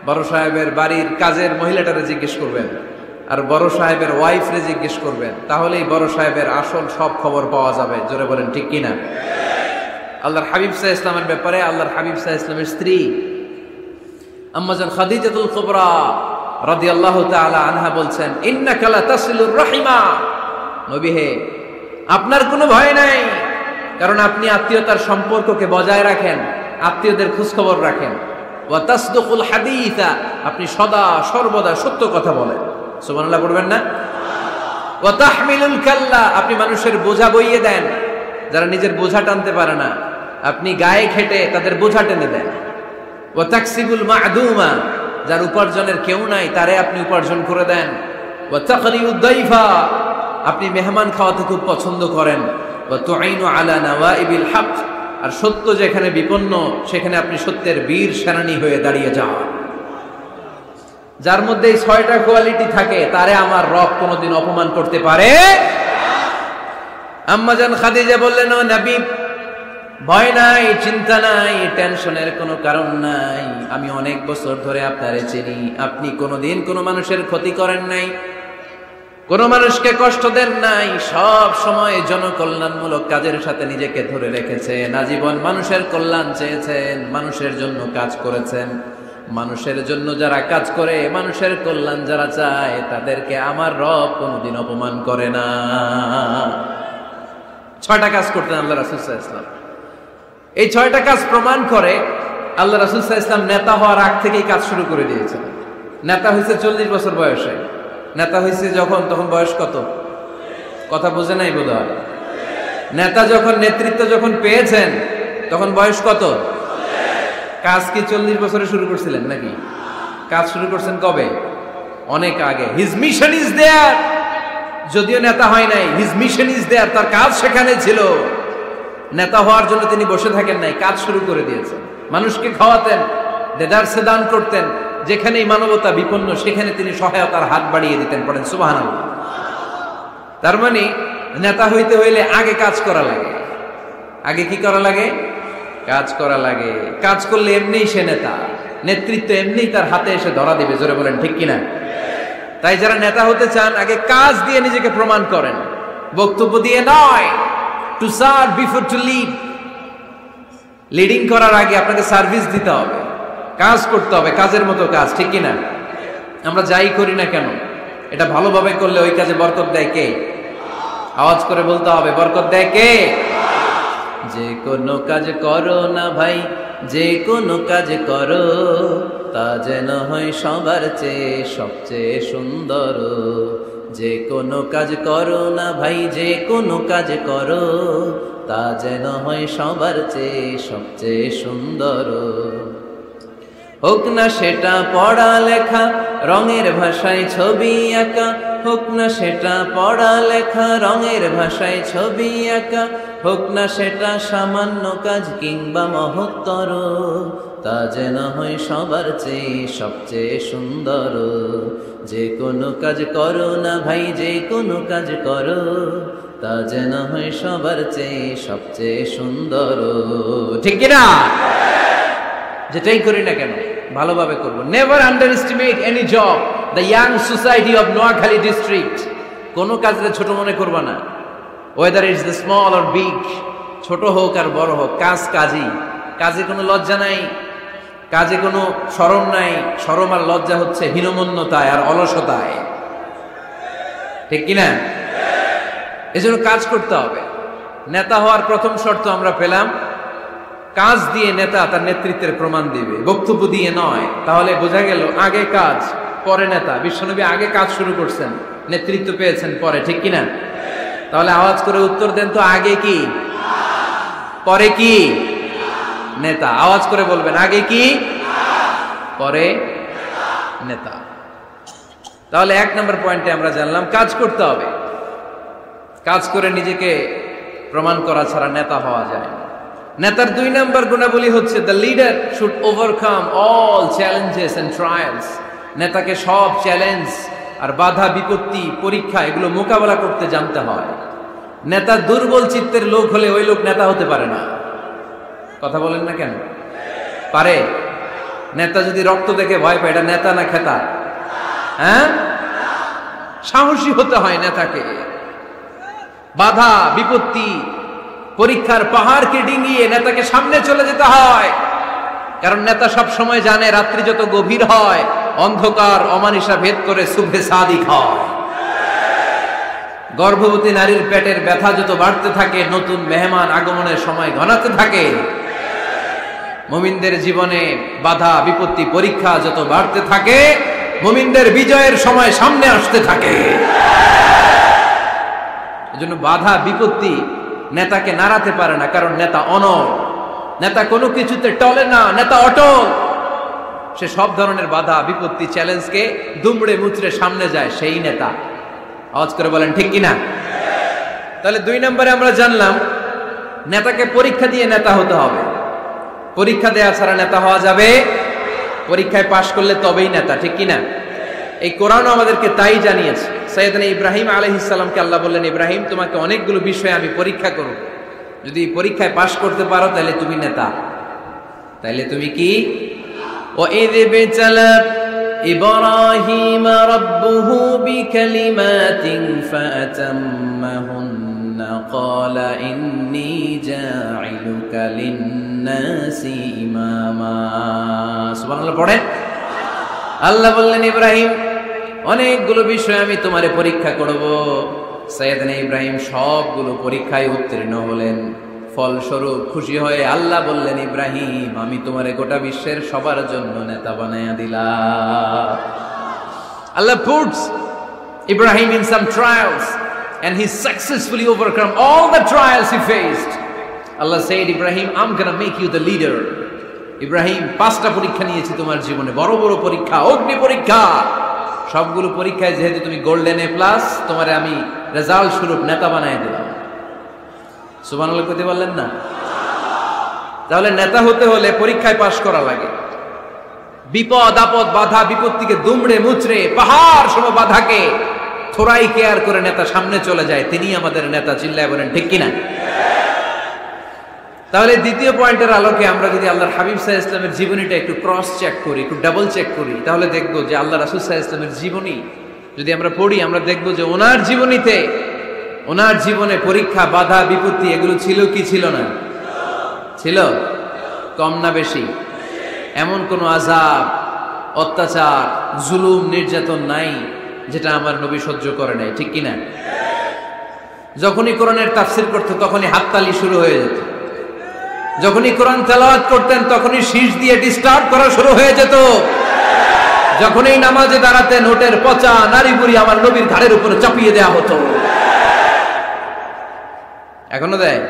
বড় সাহেবের বাড়ির কাজের মহিলাটারে জিজ্ঞেস করবেন, আর বড় সাহেবের ওয়াইফরে জিজ্ঞেস করবেন। তাহলেই বড় সাহেবের আসল সব খবর পাওয়া যাবে। জোরে বলেন ঠিক কিনা? আল্লাহর হাবিব সাল্লাল্লাহু আলাইহি ওয়াসাল্লামের ব্যাপারে আল্লাহর হাবিব সাল্লাল্লাহু আলাইহি ওয়াসাল্লামের স্ত্রী আম্মাজান খাদিজাতুল কুবরা রাদিয়াল্লাহু তাআলা আনহা বলছেন, ইন্নাকা লাতাসিলুর রাহিমা, নবী হে, আপনার কোনো ভয় নাই, কারণ আপনি আত্মীয়তার সম্পর্ককে বজায় রাখেন, আত্মীয়দের খোঁজ খবর রাখেন। ওয়া তাসদুকুল হাদিসা, আপনি সদা সর্বদা সত্য কথা বলেন। সুবহানাল্লাহ পড়বেন না? ওয়া তাহমিলুল কাল্লা, আপনি মানুষের বোঝা বইয়ে দেন, যারা নিজের বোঝা টানতে পারে না আপনি গায়ে খেটে তাদের বোঝা টেনে দেন। ওয়া তাকসিবুল মা'দুমা, যার উপার্জনের কেউ নাই তারে আপনি উপার্জন করে দেন। ওয়া তাকরিউদ দাইফা, আপনি মেহমান খাওয়াতে খুব পছন্দ করেন। ওয়া তুঈনু আলা নাওয়াইবিল হক, আর সত্য যেখানে বিপন্ন সেখানে আপনি সত্যের বীর সেনানী হয়ে দাঁড়িয়ে যান। যার মধ্যে এই 6টা কোয়ালিটি থাকে তারে আমার রব কোনোদিন অপমান করতে পারে। আম্মাজান খাদিজা বললেন, ও নবী, ভয় নাই, চিন্তা নাই, টেনশনের কোনো কারণ নাই, আমি অনেক বছর ধরে আপনারে চিনি, আপনি কোনোদিন কোনো মানুষের ক্ষতি করেন নাই, কোন মানুষকে কষ্ট দেন নাই, সব সময় জনকল্যাণমূলক কাজের সাথে নিজেকে ধরে রেখেছেন, আজীবন মানুষের কল্যাণ চেয়েছেন, মানুষের জন্য কাজ করেছেন। মানুষের জন্য যারা কাজ করে, মানুষের কল্যাণ যারা চায়, তাদেরকে আমার রব কোনোদিন অপমান করে না। 6টা কাজ করতেন আল্লাহ রাসূল সাল্লাল্লাহু আলাইহি ওয়াসাল্লাম। এই 6টা কাজ প্রমাণ করে আল্লাহ রাসূল সাল্লাল্লাহু আলাইহি ওয়াসাল্লাম নেতা হওয়ার আগ থেকেই কাজ শুরু করে দিয়েছেন। নেতা হয়েছে 40 বছর বয়সে। নেতা হয়েছে যখন, তখন বয়স কত? কথা বোঝে নাই বোধহয়। নেতা যখন, নেতৃত্ব যখন পেয়েছেন তখন বয়স কত? কাজ কি 40 বছরে শুরু করছিলেন নাকি? কাজ শুরু করছেন কবে? অনেক আগে। হিজ মিশন ইজ দেয়ার, যদিও নেতা হয় নাই, হিজ মিশন ইজ দেয়ার, তার কাজ সেখানে ছিল। নেতা হওয়ার জন্য তিনি বসে থাকেন নাই, কাজ শুরু করে দিয়েছেন। মানুষকে খাওয়াতেন, দেদারসে দান করতেন, যেখানেই মানবতা বিপন্ন সেখানে তিনি সহায়তার হাত বাড়িয়ে দিতেন। পড়েন সুবহানাল্লাহ। তার মানে নেতা হইতে হইলে আগে কাজ করা লাগে। আগে কি করা লাগে? কাজ করা লাগে। কাজ করলে এমনিই সে নেতা, নেতৃত্ব এমনিই তার হাতে এসে ধরা দিবে। জোরে বলেন ঠিক কিনা? তাই যারা নেতা হতে চান আগে কাজ দিয়ে নিজেকে প্রমাণ করেন, বক্তব্য দিয়ে নয়। To serve before to lead. Leading করার আগে আপনাকে সার্ভিস দিতে হবে, কাজ করতে হবে, কাজের মতো কাজ, ঠিক কিনা? আমরা যাই করি না কেন, এটা ভালোভাবে করলে ওই কাজে বরকত দেয় কে? আওয়াজ করে বলতে হবে, বরকত দেয় কে? যে কোনো কাজ করো না ভাই, যে কোনো কাজ করো, তা যেন হয় সবার চেয়ে সবচেয়ে সুন্দর। যে কোনো কাজ করো না ভাই, যে কোনো কাজ করো, তা যেন হয় সবার চেয়ে সবচেয়ে সুন্দর। হোক না সেটা পড়া লেখা, রঙের ভাষায় ছবি আঁকা, হোক না সেটা পড়া লেখা, রঙের ভাষায় ছবি আঁকা, হোক না সেটা সামান্য কাজ কিংবা মহত্তর, তা যেন হয় সবার চেয়ে সবচেয়ে সুন্দর। যে কোনো কাজ করো না ভাই, যে কোনো কাজ করো, তা যেন হয় সবার চেয়ে সবচেয়ে সুন্দর। ঠিক কিনা? যেটাই করি না কেন ভালোভাবে করবো। Never under estimate any job. The young society of Noakhali district. কোনো কাজে ছোট মনে করবা না, whether it's the small or big. ছোট হোক আর বড় হোক, কাজ কাজই। কাজে কোনো লজ্জা নাই, কাজে কোনো শরম নাই। শরম আর লজ্জা হচ্ছে হীনমন্যতায় আর অলসতায়। ঠিক কিনা? এজন্য কাজ করতে হবে। নেতা হওয়ার প্রথম শর্ত আমরা পেলাম, কাজ দিয়ে নেতা তার নেতৃত্বের প্রমাণ দিবে, বক্তব্য দিয়ে নয়। তাহলে বোঝা গেল আগে কাজ পরে নেতা। বিশ্বনবী আগে কাজ শুরু করছেন, নেতৃত্ব পেয়েছেন পরে। ঠিক কিনা? তাহলে আওয়াজ করে উত্তর দেন তো, আগে কি পরে কি? নেতা। আওয়াজ করে বলবেন, আগে কি পরে নেতা। তাহলে 1 নম্বর পয়েন্টে আমরা জানলাম কাজ করতে হবে। কাজ করে নিজেকে প্রমাণ করা ছাড়া নেতা হওয়া যায় না। নেতার 2 নম্বর গুণাবলী হচ্ছে the leader should overcome all challenges and trials. নেতাকে সব চ্যালেঞ্জ আর বাধা বিপত্তি পরীক্ষা এগুলো মোকাবেলা করতে জানতে হয়। নেতা দুর্বল চিত্তের লোক হলে ওই লোক নেতা হতে পারে না। কথা বলেন না কেন? পারে? নেতা যদি রক্ত দেখে ভয় পায়, এটা নেতা না খেতা? হ্যাঁ, সাহসী হতে হয় নেতাকে। বাধা বিপত্তি পরীক্ষার পাহাড়কে ডিঙিয়ে নেতাকে সামনে চলে যেতে হয়। কারণ নেতা সব সময় জানে রাত্রি যত গভীর হয় অন্ধকার অমানিসা ভেদ করে সুবহে সাদিক হয়। গর্ভবতী নারীর পেটের ব্যথা যত বাড়তে থাকে নতুন মেহমান আগমনের সময় ঘনাতে থাকে। মুমিনদের জীবনে বাধা বিপত্তি পরীক্ষা যত বাড়তে থাকে মুমিনদের বিজয়ের সময় সামনে আসতে থাকে। এজন্য বাধা বিপত্তি নেতাকে নাড়াতে পারে না, কারণ নেতা অনড়। নেতা কোনো কিছুতে টলে না, নেতা অটল। সে সব ধরনের বাধা বিপত্তি চ্যালেঞ্জকে দুমড়ে মুচড়ে সামনে যায়, সেই নেতা। আওয়াজ করে বলেন ঠিক কিনা? তাহলে 2 নম্বরে আমরা জানলাম নেতাকে পরীক্ষা দিয়ে নেতা হতে হবে। পরীক্ষা দেওয়া ছাড়া নেতা হওয়া যাবে? পরীক্ষায় পাশ করলে তবেই নেতা, ঠিক কিনা? এই কোরআনও আমাদেরকে তাই জানিয়েছে। সাইয়েদনা ইব্রাহিম আলাইহিস সালামকে আল্লাহ বললেন, ইব্রাহিম তোমাকে অনেকগুলো বিষয়ে আমি পরীক্ষা করব, যদি পরীক্ষায় পাশ করতে পারো তাহলে তুমি নেতা। তাহলে তুমি কি? وَإِذِ ابْتَلَى إِبْرَاهِيمَ رَبُّهُ بِكَلِمَاتٍ فَأَتَمَّهُنَّ قَالَ إِنِّي جَاعِلُكَ لِلنَّاسِ إِمَامًا। সুবহানাল্লাহ পড়েন। আল্লাহ বললেন, ইব্রাহিম অনেকগুলো বিষয় আমি তোমারে পরীক্ষা করব। সাইয়েদনা ইব্রাহিম সবগুলো পরীক্ষায় উত্তীর্ণ হলেন। ফলস্বরূপ খুশি হয়ে আল্লাহ বললেন, ইব্রাহিম আমি তোমারে গোটা বিশ্বের সবার জন্য নেতা বানায়া দিলাম। আল্লাহ puts Ibrahim in some trials and he successfully overcome all the trials he faced. Allah said, Ibrahim, I'm gonna make you the leader. Ibrahim 5টা পরীক্ষা নিয়েছি তোমার জীবনে, বড় বড় পরীক্ষা, অগ্নি পরীক্ষা। সবগুলো পরীক্ষায় যেহেতু তুমি গোল্ডেন A+, তোমারে আমি রেজাল্ট স্বরূপ নেতা বানায় দিলাম। সুবহানাল্লাহ কইতে বললেন না? তাহলে নেতা হতে হলে পরীক্ষায় পাশ করা লাগে। বিপদ আপদ বাধা বিপত্তিকে দুমড়ে মুচড়ে পাহাড় সম বাধাকে থোড়াই কেয়ার করে নেতা সামনে চলে যায়, তিনি আমাদের নেতা। চিল্লায় বলেন ঠিক কিনা? তাহলে দ্বিতীয় পয়েন্টের আলোকে আমরা যদি আল্লাহর হাবিব সাল্লাল্লাহু আলাইহি ওয়াসাল্লামের জীবনীটা একটু ক্রস চেক করি, একটু ডাবল চেক করি, তাহলে দেখবো যে আল্লাহ রাসূল সাল্লাল্লাহু আলাইহি ওয়াসাল্লামের জীবনী যদি আমরা পড়ি, আমরা দেখবো যে ওনার জীবনীতে, ওনার জীবনে পরীক্ষা বাধা বিপত্তি এগুলো ছিল কি ছিল না? ছিল। কম না বেশি? এমন কোন আযাব অত্যাচার জুলুম নির্যাতন নাই যেটা আমার নবী সহ্য করে নাই, ঠিক কিনা? যখনই কোরআনের তাফসীর করতে তখনই হাততালি শুরু হয়ে যেত। যখনই কোরআন তেলাওয়াত করতেন তখনই শীষ দিয়ে ডিস্টার্ব করা শুরু হয়ে যেত। যখনই নামাজে দাঁড়াতে নোটের পচা নারী বুড়ি আমার নবীর ঘাড়ের উপরে চাপিয়ে দেয়া হতো। এখনো দেয়?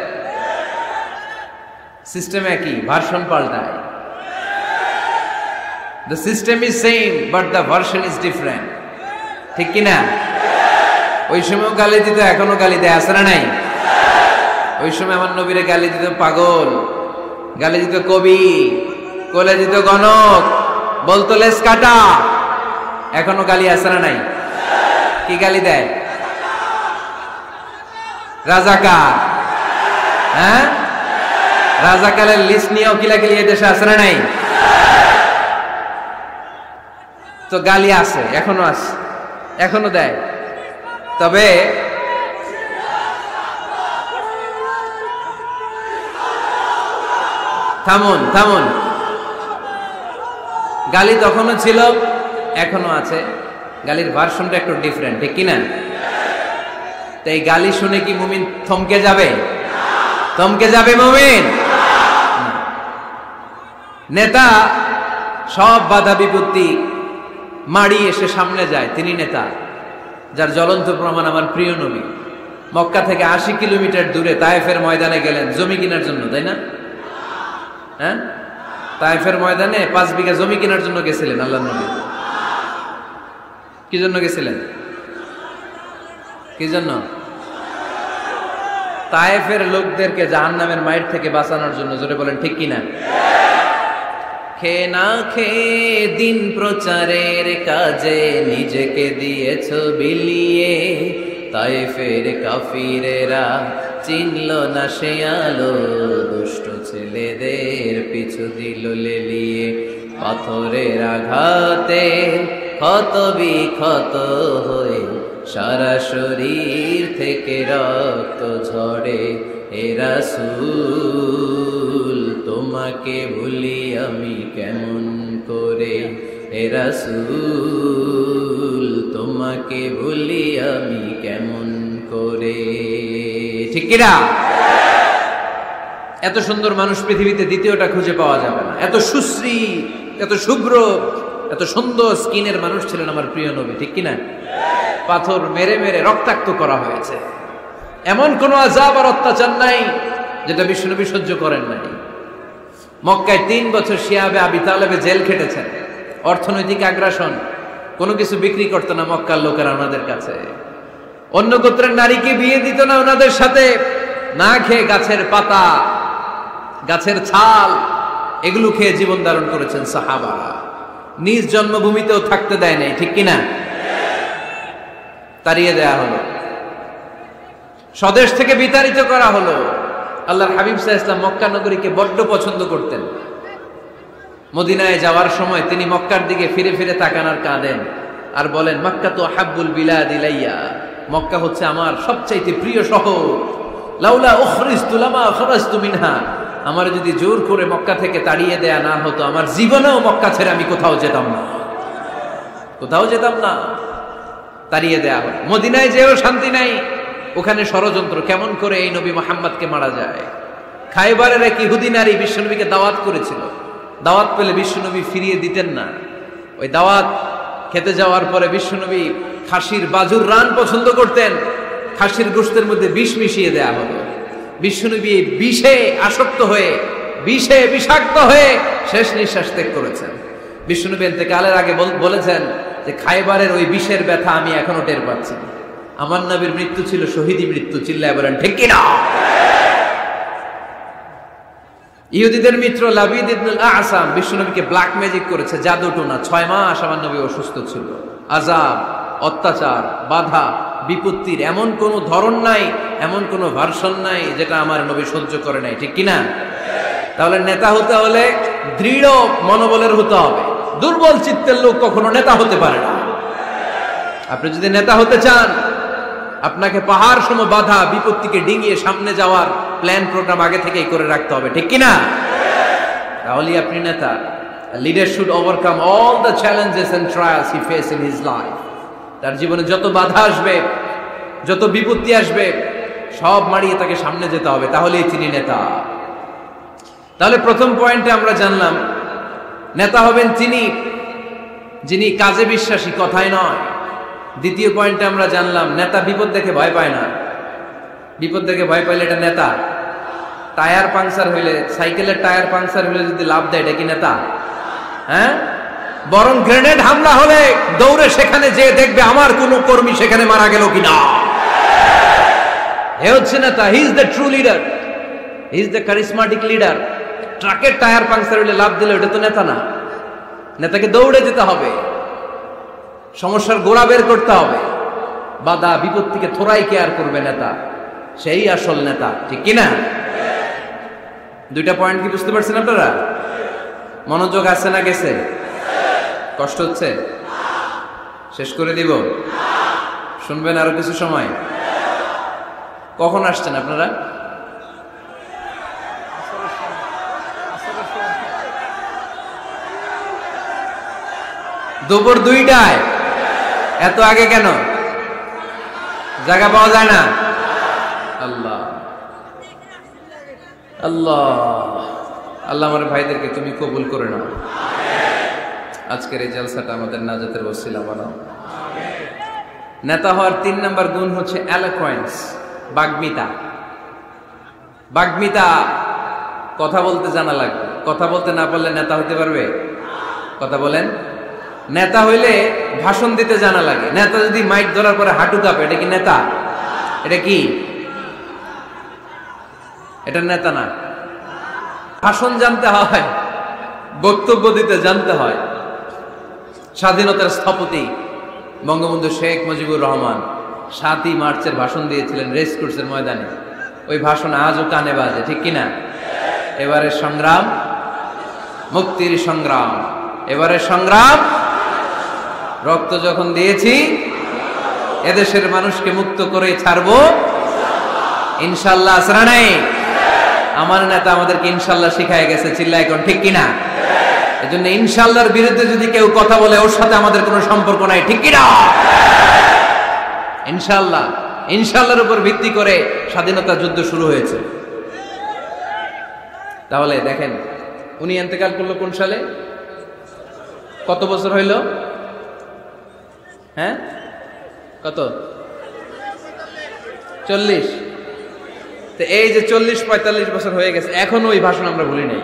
সিস্টেম একই, ভার্সন পাল্টায়। The system is same but the version is different, ঠিক কি না? ওই সময় গালি দিত, এখনো গালি দেয়, আছে না নাই? ওই সময় আমার নবীরে গালি দিত পাগল, গালি দিত কবি, কোলে দিত গণক, বলতো লেস কাটা। এখনো গালি আছে না নাই? কি গালি দেয়? রাজাকার। হ্যাঁ, রাজাকারের লিস্ট নিয়েও কিলাকিলি এই দেশে আছে না নাই? তো গালি আছে, এখনো আছে, এখনো দেয়। তবে থামুন থামুন, গালি তখনও ছিল, এখনো আছে। গালির ভার্সনটা একটু ডিফারেন্ট, ঠিক কিনা? তো এই গালি শুনে কি মুমিন থমকে যাবে? থমকে যাবে মুমিন? নেতা সব বাধা বিপত্তি মাড়ি এসে সামনে যায়, তিনি নেতা। যার জ্বলন্ত প্রমাণ আমার প্রিয় নবী মক্কা থেকে 80 কিলোমিটার দূরে তায়েফের ময়দানে গেলেন জমি কেনার জন্য, তাই না? হ্যাঁ, তায়েফের ময়দানে 5 বিঘা জমি কেনার জন্য গেছিলেন আল্লাহর নবী। কি জন্য গেছিলেন? কি জন্য? তায়েফের লোকদেরকে জাহান্নামের মাইর থেকে বাঁচানোর জন্য, জোরে বলেন ঠিক কিনা? খেয়ে না খেয়ে দিন প্রচারের কাজে নিজেকে দিয়েছ বিলিয়ে, তায়েফের কাফিরেরা চিনল না সে আলো, দুষ্ট ছেলেদের পিছু দিল লেলিয়ে। পাথরের আঘাতে ক্ষত বিক্ষত হয়ে সারা শরীর থেকে রক্ত ঝরে, হে রাসূল তোমাকে ভুলি আমি কেমন করে, হে রাসূল তোমাকে ভুলি আমি কেমন করে। ঠিক কিনা? এত সুন্দর মানুষ পৃথিবীতে দ্বিতীয়টা খুঁজে পাওয়া যাবে না। এত সুশ্রী, এত শুভ্র, এত সুন্দর স্কিনের মানুষ ছিলেন আমার প্রিয় নবী, ঠিক কিনা? পাথর মেরে মেরে রক্তাক্ত করা হয়েছে, এমন কোন আযাব আর অত্যাচার নাই যেটা বিশ্বনবী সহ্য করেন নাই। মক্কায় 3 বছর শিয়াবে আবি তালেবে জেল খেটেছেন, অর্থনৈতিক আগ্রাসন, কোনো কিছু বিক্রি করতো না মক্কার লোকেরা ওনাদের কাছে, অন্য গোত্রের নারীকে বিয়ে দিত না ওনাদের সাথে, না খেয়ে গাছের পাতা, গাছের ছাল এগুলো খেয়ে জীবন ধারণ করেছেন সাহাবারা। নিজ জন্মভূমিতেও থাকতে দেয় নাই, ঠিক কিনা? তাড়িয়ে দেয়া হলো, স্বদেশ থেকে বিতাড়িত করা হলো। আল্লাহর হাবিব সাল্লাল্লাহু আলাইহি ওয়াসাল্লাম মক্কা নগরীকে বড্ড পছন্দ করতেন। মদিনায় যাওয়ার সময় তিনি মক্কার দিকে ফিরে ফিরে তাকান আর কাঁদেন আর বলেন, মক্কা তো আহাব্বুল বিলাদ ইলাইয়া, মক্কা হচ্ছে আমার সবচাইতে প্রিয় শহর। লাউলা উখরিজতু লামা খরাজতু মিনহা, আমার যদি জোর করে মক্কা থেকে তাড়িয়ে দেয়া না হতো, আমার জীবনেও মক্কা ছেড়ে আমি কোথাও যেতাম না, কোথাও যেতাম না। তাড়িয়ে দেয়া হলো। মদিনায় যেও শান্তি নাই, ওখানে ষড়যন্ত্র, কেমন করে এই নবী মুহাম্মদকে মারা যায়। খায়বারের এক ইহুদি নারী বিশ্বনবীকে দাওয়াত করেছিল, দাওয়াত পেলে বিশ্বনবী ফিরিয়ে দিতেন না। ওই দাওয়াত খেতে যাওয়ার পরে বিশ্বনবী খাসির বাজুর রান পছন্দ করতেন, খাসির গোশতের মধ্যে বিষ মিশিয়ে দেয়া হলো। বিশ্বনবী বিষে আসক্ত হয়ে, বিষে বিষাক্ত হয়ে শেষ নিঃশ্বাস ত্যাগ করেছেন। বিশ্বনবী ইন্তেকালের আগে বলেছেন যে খায়বারের ওই বিষের ব্যথা আমি এখনো টের পাচ্ছি। আমার নবীর মৃত্যু ছিল শহীদি মৃত্যু, চিল্লায় বলেন ঠিক কিনা? ইহুদিদের মিত্র লাবিদ ইবনুল আসাম বিশ্বনবীকে ব্ল্যাক ম্যাজিক করেছে, জাদু টোনা। 6 মাস আমার নবী অসুস্থ ছিল। আযাব, অত্যাচার, বাধা, বিপত্তির এমন কোন ধরন নাই, এমন কোন ভার্সন নাই যেটা আমার নবী সহ্য করে নাই, ঠিক কিনা? তাহলে নেতা হতে হলে দৃঢ় মনোবলের হতে হবে। দুর্বল চিত্তের লোক কখনো নেতা হতে পারে না। আপনি যদি নেতা হতে চান, আপনাকে পাহাড় সম বাধা বিপত্তিকে ডিঙিয়ে সামনে যাওয়ার প্ল্যান প্রোগ্রাম আগে থেকেই করে রাখতে হবে, ঠিক কিনা? তাহলেই আপনি নেতা। Leader should overcome all the challenges and trials he face in his life. তার জীবনে যত বাধা আসবে, যত বিপত্তি আসবে, সব মারিয়ে তাকে সামনে যেতে হবে, তাহলেই তিনি নেতা। তাহলে প্রথম পয়েন্টে আমরা জানলাম নেতা হবেন তিনি যিনি কাজে বিশ্বাসী, কথায় নয়। দ্বিতীয় পয়েন্টে আমরা জানলাম নেতা বিপদ দেখে ভয় পায় না। বিপদ দেখে ভয় পাইলে এটা নেতা। টায়ার পাংচার হইলে, সাইকেলের টায়ার পাংচার হইলে যদি লাভ দেয়, এটা কি নেতা? হ্যাঁ, বরং গ্রেনেড হামলা হলে দৌড়ে সেখানে যে দেখবে আমার কোন কর্মী সেখানে মারা গেল কিনা। এ হচ্ছে নেতা। He is the true leader, he is the charismatic leader. ট্রাকের টায়ার পাংচার হইলে লাভ দিলে ওটা তো নেতা না। নেতাকে দৌড়ে যেতে হবে, সমস্যার গোড়া বের করতে হবে, বাধা বিপত্তিকে থোড়াই কেয়ার করবে নেতা, সেই আসল নেতা, ঠিক কিনা? দুইটা পয়েন্ট কি বুঝতে পারছেন আপনারা? মনোযোগ আছে না গেছে? কষ্ট হচ্ছে? শেষ করে দিব? শুনবেন আরো কিছু সময়? কখন আসছেন আপনারা? দুপুর 2টায়। এত আগে কেন? জায়গা পাওয়া যায় না? আল্লাহ আল্লাহ আল্লাহ আমার ভাইদেরকে তুমি কবুল করে নাও। আজকের এই জলসাটা আমাদের নাজাতের ওসিলা বানাও। নেতা হওয়ার 3 নম্বর গুণ হচ্ছে এলোকোয়েন্স, বাগ্মিতা। বাগ্মিতা, কথা বলতে জানা লাগবে। কথা বলতে না পারলে নেতা হতে পারবে? কথা বলেন। নেতা হইলে ভাষণ দিতে জানা লাগে। নেতা যদি মাইক ধরার পরে হাঁটু কাঁপে, এটা কি নেতা? এটা কি? এটা নেতা না। ভাষণ জানতে হয়, বক্তব্য দিতে জানতে হয়। স্বাধীনতার স্থপতি বঙ্গবন্ধু শেখ মুজিবুর রহমান 7ই মার্চের ভাষণ দিয়েছিলেন রেস কোর্সের ময়দানে। ওই ভাষণ আজও কানে বাজে, ঠিক কিনা? এবারে সংগ্রাম, মুক্তির সংগ্রাম, এবারে সংগ্রাম, রক্ত যখন দিয়েছি এদেশের মানুষকে মুক্ত করে ছাড়বো ইনশাল্লাহ। আসরা নাই? আমার নেতা আমাদেরকে ইনশাল্লাহ শিখায় গেছে, চিল্লায় এখন, ঠিক কিনা? এজন্য ইনশাল্লাহর বিরুদ্ধে যদি কেউ কথা বলে ওর সাথে আমাদের কোনো সম্পর্ক নাই, ঠিক কিনা? ইনশাল্লাহ, ইনশাল্লাহর উপর ভিত্তি করে স্বাধীনতা যুদ্ধ শুরু হয়েছে। তাহলে দেখেন, উনি ইন্তেকাল করলো কোন সালে? কত বছর হইল? হ্যাঁ, কত? 40। তো এই যে 40-45 বছর হয়ে গেছে, এখন ওই ভাষণ আমরা ভুলি নাই।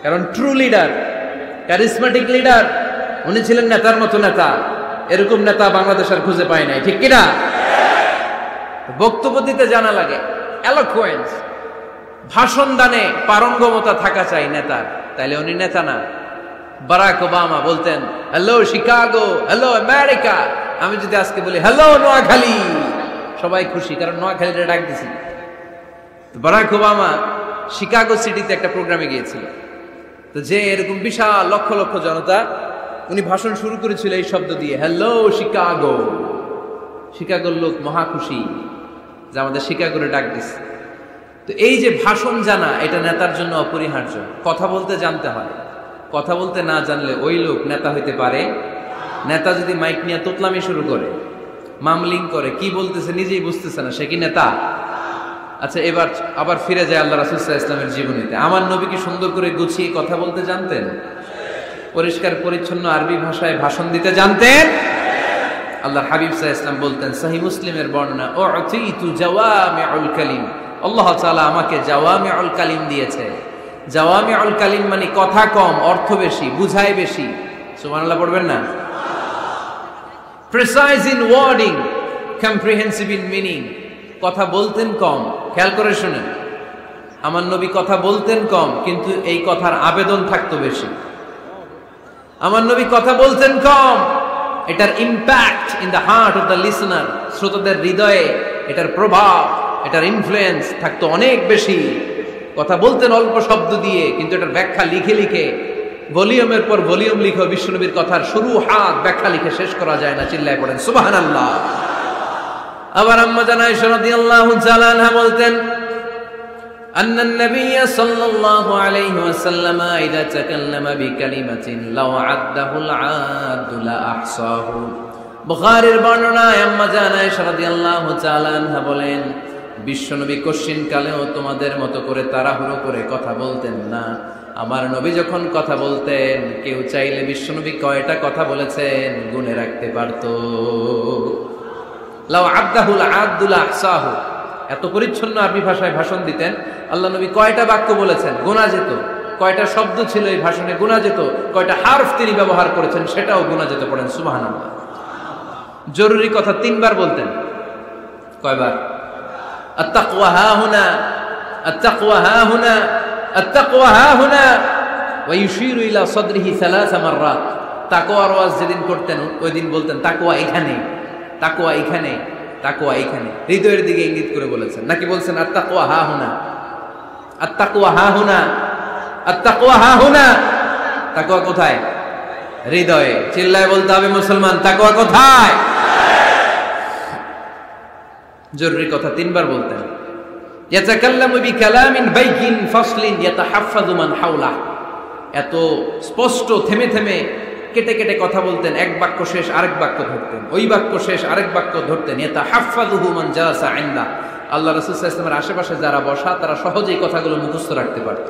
কারণ ট্রু লিডার, ক্যারিসমেটিক লিডার, উনি ছিলেন নেতার মতো নেতা। এরকম নেতা বাংলাদেশ আর খুঁজে পায় নাই, ঠিক কিনা? বক্তব্য দিতে জানা লাগে, এলোকুয়েন্স, ভাষণ দানে পারঙ্গমতা থাকা চাই নেতার, তাইলে উনি নেতা না। বারাক ওবামা বলতেন হ্যালো শিকাগো, হ্যালো আমেরিকা। আমি যদি আজকে বলি হ্যালো নোয়াখালী, সবাই খুশি, কারণ নোয়াখালীটা ডাক দিছি। বারাক ওবামা শিকাগো সিটিতে একটা প্রোগ্রামে গিয়েছিল। তো যে এরকম বিশাল লক্ষ লক্ষ জনতা, উনি ভাষণ শুরু করেছিল এই শব্দ দিয়ে, হ্যালো শিকাগো। শিকাগোর লোক মহা খুশি যে আমাদের শিকাগোরে ডাক দিছে। তো এই যে ভাষণ জানা, এটা নেতার জন্য অপরিহার্য। কথা বলতে জানতে হয়, কথা বলতে না জানলে ওই লোক নেতা হইতে পারে। নেতা যদি মাইক নিয়ে তোতলামি শুরু করে, মামলিং করে, কি বলতেছে নিজেই বুঝতেছে না, সে কি নেতা? আচ্ছা, এবার আবার ফিরে যায় আল্লাহ রাসূল সাল্লাল্লাহু আলাইহি ওয়াসাল্লামের জীবনীতে। আমার নবী কি সুন্দর করে গুছিয়ে কথা বলতে জানতেন? পরিষ্কার পরিচ্ছন্ন আরবি ভাষায় ভাষণ দিতে জানতেন। আল্লাহর হাবিব সাল্লাল্লাহু আলাইহি ওয়াসাল্লাম বলতেন, সহিহ মুসলিমের বর্ণনা, উতিতু জাওয়ামিউল কালিম, আল্লাহ তাআলা আমাকে জাওয়ামিউল কালিম দিয়েছে। জাওয়ামিউল কালিম মানে কথা কম, অর্থ বেশি, বুঝায় বেশি। সুবহানাল্লাহ পড়বেন না? Precise in wording, comprehensive in meaning. কথা বলতেন কম, খেয়াল করে শুনেন, আমার নবী কথা বলতেন কম, কিন্তু এই কথার আবেদন থাকতো বেশি। আমার নবী কথা বলতেন কম, এটার impact in the heart of the listener, শ্রোতাদের হৃদয়ে এটার প্রভাব, এটার ইনফ্লুয়েন্স থাকতো অনেক বেশি। কথা বলতেন অল্প শব্দ দিয়ে, কিন্তু এটার ব্যাখ্যা লিখে লিখে, ভলিউমের পর ভলিউম লিখে বিশ্বনবীর কথার শুরু হাত ব্যাখ্যা লিখে শেষ করা যায় না। চিল্লায় পড়েন সুবহানাল্লাহ। আবার আম্মা জান আয়েশা রাদিয়াল্লাহু তাআলা আনহা বলতেন, আন্নান নবিয়্য সাল্লাল্লাহু আলাইহি ওয়াসাল্লাম ইযা তাকাল্লামা বিকালিমাতিন লাউ আদ্দাহুল আদু লা আহসাহু। বুখারীর বর্ণনায় আম্মা জান আয়েশা রাদিয়াল্লাহু তাআলা আনহা বলেন, বিশ্বনবী কশিন কালেও তোমাদের মতো করে তাড়াহুড়ো করে কথা বলতেন না। আমার নবী যখন কথা বলতেন, কেউ চাইলে বিশ্বনবী কয়টা কথা বলেছেন গুনে রাখতে পারত। লাউ আদ্দাহুল আদু লা আহসাহু, এত পরিচ্ছন্ন আরবি ভাষায় ভাষণ দিতেন। আল্লাহ নবী কয়টা বাক্য বলেছেন গোনা যেত, কয়টা শব্দ ছিল এই ভাষণে গোনা যেত, কয়টা হারফ তিনি ব্যবহার করেছেন সেটাও গোনা যেত। পড়েন সুবহানাল্লাহ। জরুরি কথা 3 বার বলতেন। কয়বার? আত-তাকওয়া হাহুনা, আত-তাকওয়া হাহুনা, আত-তাকওয়া হাহুনা, ওয়া ইউশিরু ইলা সাদরিহি 3 মাররাত। তাকওয়ার ওয়াজ যেদিন করতেন ওই দিন বলতেন তাকওয়া এখানে, তাকওয়া এখানে, তাকওয়া এখানে, হৃদয়ের দিকে ইঙ্গিত করে বলেছেন। নাকি বলছেন আত-তাকওয়া হাহুনা, আত-তাকওয়া হাহুনা, আত-তাকওয়া হাহুনা? তাকওয়া কোথায়? হৃদয়ে। চিল্লায় বলতে হবে মুসলমান, তাকওয়া কোথায়? জরুরি কথা 3 বার বলতেন। ইয়াতাকাল্লামু বিকালামিন বাইকিন ফাসলিন ইয়াতাহাফফাযু মান হাওলা। এত স্পষ্ট থেমে থেমে কেটে কেটে কথা বলতেন, এক বাক্য শেষ আরেক বাক্য ধরতেন, ওই বাক্য শেষ আরেক বাক্য ধরতেন। ইয়াতাহাফফাযুহু মান জালাসা ইনদা। আল্লাহ রাসূল সাল্লাল্লাহু আলাইহি ওয়াসাল্লামের আশেপাশে যারা বসা তারা সহজেই কথাগুলো মুখস্থ রাখতে পারত।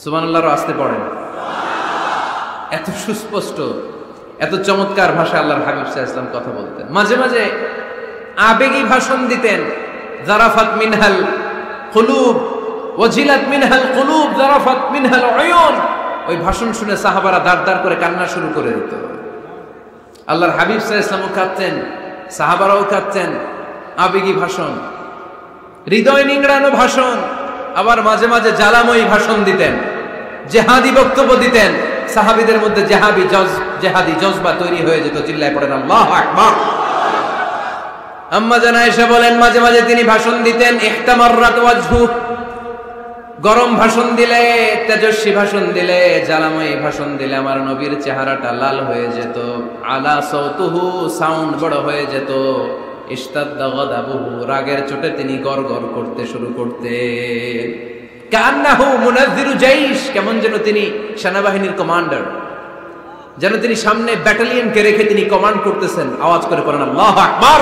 সুবহানাল্লাহর আসতে পড়েন। এত সুস্পষ্ট, এত চমৎকার ভাষা আল্লাহর হাবিব সাল্লাল্লাহু আলাইহি ওয়াসাল্লাম কথা বলতেন। মাঝে মাঝে আবেগী ভাষণ দিতেন। জারাফাত মিনহাল কুলুব ওয়াজিলাত মিনহাল কুলুব জারাফাত মিনহাল উয়ুন। ওই ভাষণ শুনে সাহাবারা দাঁড় দাঁড় করে কান্না শুরু করে দিত। আল্লাহর হাবিব সাল্লাল্লাহু আলাইহি ওয়াসাল্লামও কাঁদতেন, সাহাবারাও কাঁদতেন। আবেগী ভাষণ। হৃদয় নিংড়ানো ভাষণ, আবার মাঝে মাঝে জ্বালাময়ী ভাষণ দিতেন, জেহাদি বক্তব্য দিতেন। সাহাবীদের মধ্যে জেহাদি জজবা তৈরি হয়ে যেত। চিল্লায় পড়েন আল্লাহু আকবার। আম্মা জানা এসে বলেন মাঝে মাঝে তিনি ভাষণ দিতেন, ইহতামাররাত ওয়াজহু, গরম ভাষণ দিলে, তেজস্বী ভাষণ দিলে, জ্বালাময়ী ভাষণ দিলে আমার নবীর চেহারাটা লাল হয়ে যেত। আলা সাউতুহু, সাউন্ড বড় হয়ে যেত। ইশতাদ্দা গাদাবুহু, রাগের চোটে তিনি গড়গড় করতে শুরু করতেন। কান্নাহু মুনাজ্জিরু জাইশ, কেমন যেন তিনি সেনাবাহিনীর কমান্ডার, যেন তিনি সামনে ব্যাটালিয়নকে রেখে তিনি কমান্ড করতেছেন। আওয়াজ করে পড়েন আল্লাহু আকবার।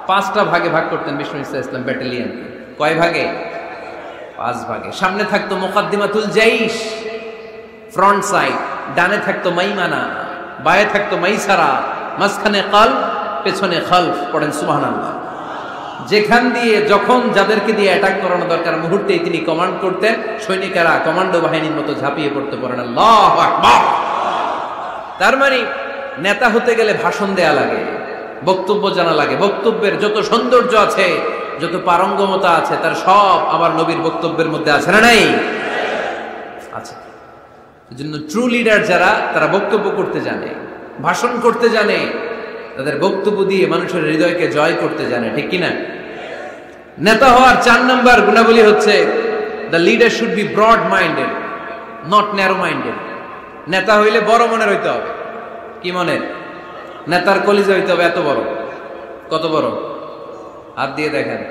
5টা ভাগে ভাগ করতেন বিষ্ণু ইসলাম ব্যাটালিয়ন। কয় ভাগে? 5 ভাগে। সামনে থাকতো মুকাদ্দিমাতুল জাইশ, ফ্রন্ট সাইড, ডানে থাকতো মাইমানা, বায়ে থাকতো মাইসারা, মাঝখানে কলব, পেছনে খালফ। পড়েন সুবহানাল্লাহ। যেখান দিয়ে যখন যাদেরকে দিয়ে অ্যাটাক করানো দরকার মুহূর্তেই তিনি কমান্ড করতেন। সৈনিকেরা কমান্ডো বাহিনীর মতো ঝাঁপিয়ে পড়তে পারেন আল্লাহু আকবার। তার মানে নেতা হতে গেলে ভাষণ দেয়া লাগে, বক্তব্য জানা লাগে। বক্তব্যের যত সৌন্দর্য আছে, যত পারঙ্গমতা আছে, তার সব আমার নবীর বক্তব্যের মধ্যে আছে না নাই? আছে। এজন্য ট্রু লিডার যারা, তারা বক্তব্য করতে জানে, ভাষণ করতে জানে, তাদের বক্তব্য দিয়ে মানুষের হৃদয়কে জয় করতে জানে। ঠিক কিনা? নেতা হওয়ার 4 নাম্বার গুণাবলী হচ্ছে the leader should be broad minded, not narrow minded. নেতা হইলে বড় মনের হইতে হবে। কি মনের? নেতার কলিজা হইতে হবে এত বড়। কত বড়? হাত দিয়ে দেখেন,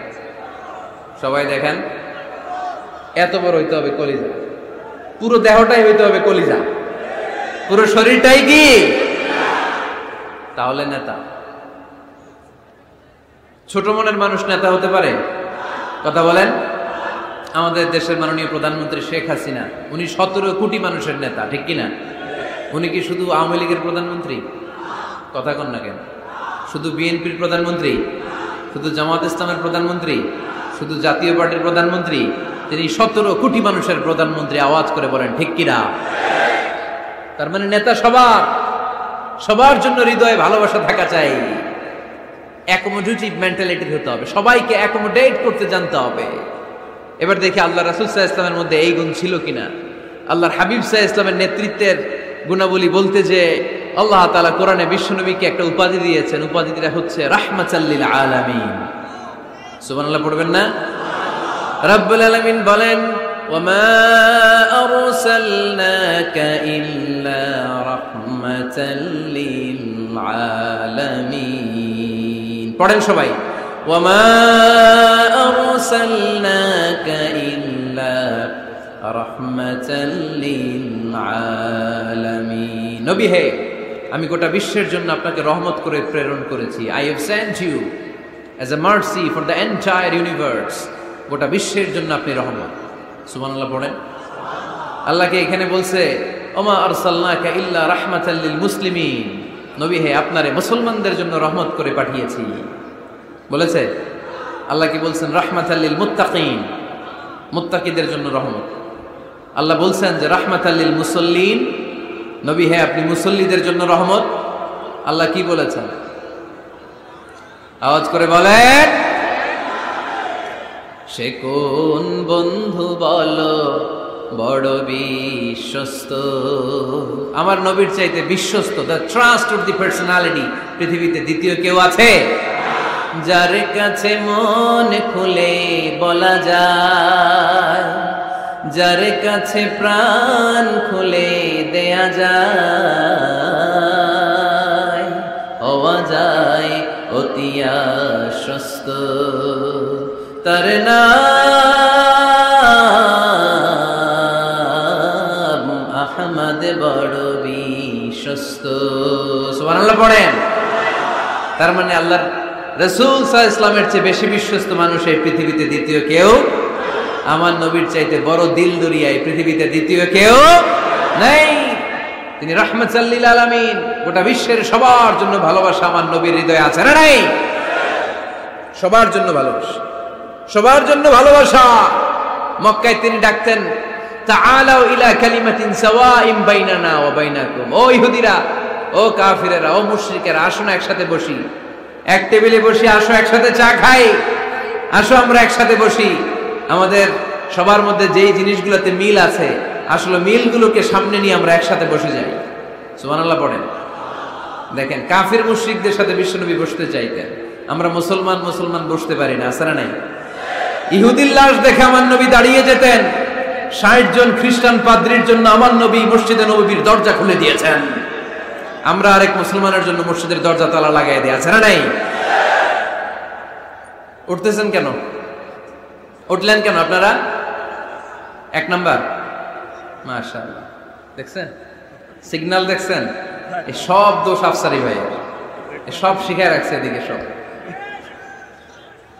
সবাই দেখেন, এত বড় হইতে হবে কলিজা। পুরো দেহটাই হইতে হবে কলিজা, পুরো শরীরটাই কি? তাহলে নেতা। ছোট মনের মানুষ নেতা হতে পারে? কথা বলেন। আমাদের দেশের মাননীয় প্রধানমন্ত্রী শেখ হাসিনা, উনি 17 কোটি মানুষের নেতা। ঠিক কিনা? উনি কি শুধু আওয়ামী লীগের প্রধানমন্ত্রী? কথা কন না কেন? শুধু বিএনপির প্রধানমন্ত্রী? শুধু জামাত ইসলামের প্রধানমন্ত্রী? শুধু জাতীয় পার্টির প্রধানমন্ত্রী? তিনি 17 কোটি মানুষের প্রধানমন্ত্রী। আওয়াজ করে বলেন ঠিক কিনা? তার মানে নেতা সবার জন্য হৃদয়ে ভালোবাসা থাকা চাই। অ্যাকোমোডেটিভ মেন্টালিটি হতে হবে, সবাইকে অ্যাকোমোডেট করতে জানতে হবে। এবার দেখি আল্লাহ রাসূল সাল্লাল্লাহু আলাইহি ওয়াসাল্লামের মধ্যে এই গুণ ছিল কিনা। আল্লাহর হাবিব সাল্লাল্লাহু আলাইহি ওয়াসাল্লামের নেতৃত্বের গুণাবলী বলতে যে আল্লাহ তাআলা কোরআনে বিশ্বনবীকে একটা উপাধি দিয়েছেন। উপাধিটা হচ্ছে রাহমাতাল লিল আলামিন। সুবহানাল্লাহ পড়বেন না? রব্বুল আলামিন বলেন ওয়ামা আরসালনাকা ইল্লা রাহমাতাল লিল আলামিন। পড়েন সবাই, ওয়ামা আরসালনাকা ইল্লা রাহমাতাল লিল আলামিন। নবী হে, আমি গোটা বিশ্বের জন্য আপনাকে রহমত করে প্রেরণ করেছি। I have sent you as a mercy for the entire universe. গোটা বিশ্বের জন্য আপনি রহমত। সুবহানাল্লাহ পড়েন। আল্লাহকে এখানে বলছে ওমা আরসালনাকা ইল্লা রাহমাতাল লিল মুসলিমিন। নবী হে, আপনারে মুসলমানদের জন্য রহমত করে পাঠিয়েছি বলেছে। আল্লাহ কি বলছেন? রাহমাতাল লিল মুত্তাকিন, মুত্তাকিদের জন্য রহমত। আল্লাহ বলছেন যে রাহমাতাল লিল মুসাল্লিন, নবী হে আপনি মুসল্লিদের জন্য রহমত। আল্লাহ কি বলেছেন? আওয়াজ করে বলেন। সে কোন বন্ধু বলো বড় বিশ্বস্ত? আমার নবীর চাইতে বিশ্বস্ত, the trust of the personality, পৃথিবীতে দ্বিতীয় কেউ আছে? যার কাছে মন খুলে বলা যায়, যার কাছে প্রাণ খুলে দেয়া যায়, হওয়া যায় অতি আশ্বস্ত। তার নাম আহমদ বড় বিশ্বস্ত। সুবহানাল্লাহ পড়েন। তার মানে আল্লাহর রাসূল সাল্লাল্লাহু আলাইহি ওয়াসাল্লামের চেয়ে বেশি বিশ্বস্ত মানুষ এই পৃথিবীতে দ্বিতীয় কেউ, আমার নবীর চাইতে বড় দিল দরিয়া এই পৃথিবীতে দ্বিতীয় কেউ নাই। তিনি রাহমাতাল লিল আলামিন, গোটা বিশ্বের সবার জন্য ভালোবাসা আমার নবীর হৃদয়ে আছে না নাই? সবার জন্য ভালোবাসা, সবার জন্য ভালোবাসা। মক্কায় তিনি ডাকতেন তাআলাউ ইলা কালিমাতিন সাওয়াইন বাইনানা ওয়া বাইনাকুম। ও ইহুদিরা, ও কাফিরেরা, ও মুশরিকেরা, আসো না একসাথে বসি, এক টেবিলে বসি, আসো একসাথে চা খাই। আসো আমরা একসাথে বসি, আমাদের সবার মধ্যে যেই জিনিসগুলোতে মিল আছে আসলে মিলগুলোকে সামনে নিয়ে আমরা একসাথে বসে যাই। সুবহানাল্লাহ পড়েন। দেখেন কাফির মুশরিকদের সাথে বিশ্বনবী বসতে চাইতেন, আমরা মুসলমান বসতে পারি না, আছে না নাই? ইহুদির লাশ দেখে আমার নবী দাঁড়িয়ে যেতেন, 60 জন খ্রিস্টান পাদ্রীর জন্য আমার নবী মসজিদে নববীর দরজা খুলে দিয়েছেন, আমরা আরেক মুসলমানের জন্য মসজিদের দরজা তালা লাগাই দিয়ে, আছে না নাই? উঠতেছেন কেন? উঠলেন কেন আপনারা? 1 নাম্বার, মাশাআল্লাহ, দেখছেন সিগন্যাল, দেখছেন এই সব দোষ আফসারি ভাই, সব শিখে রাখছে এদিকে, সব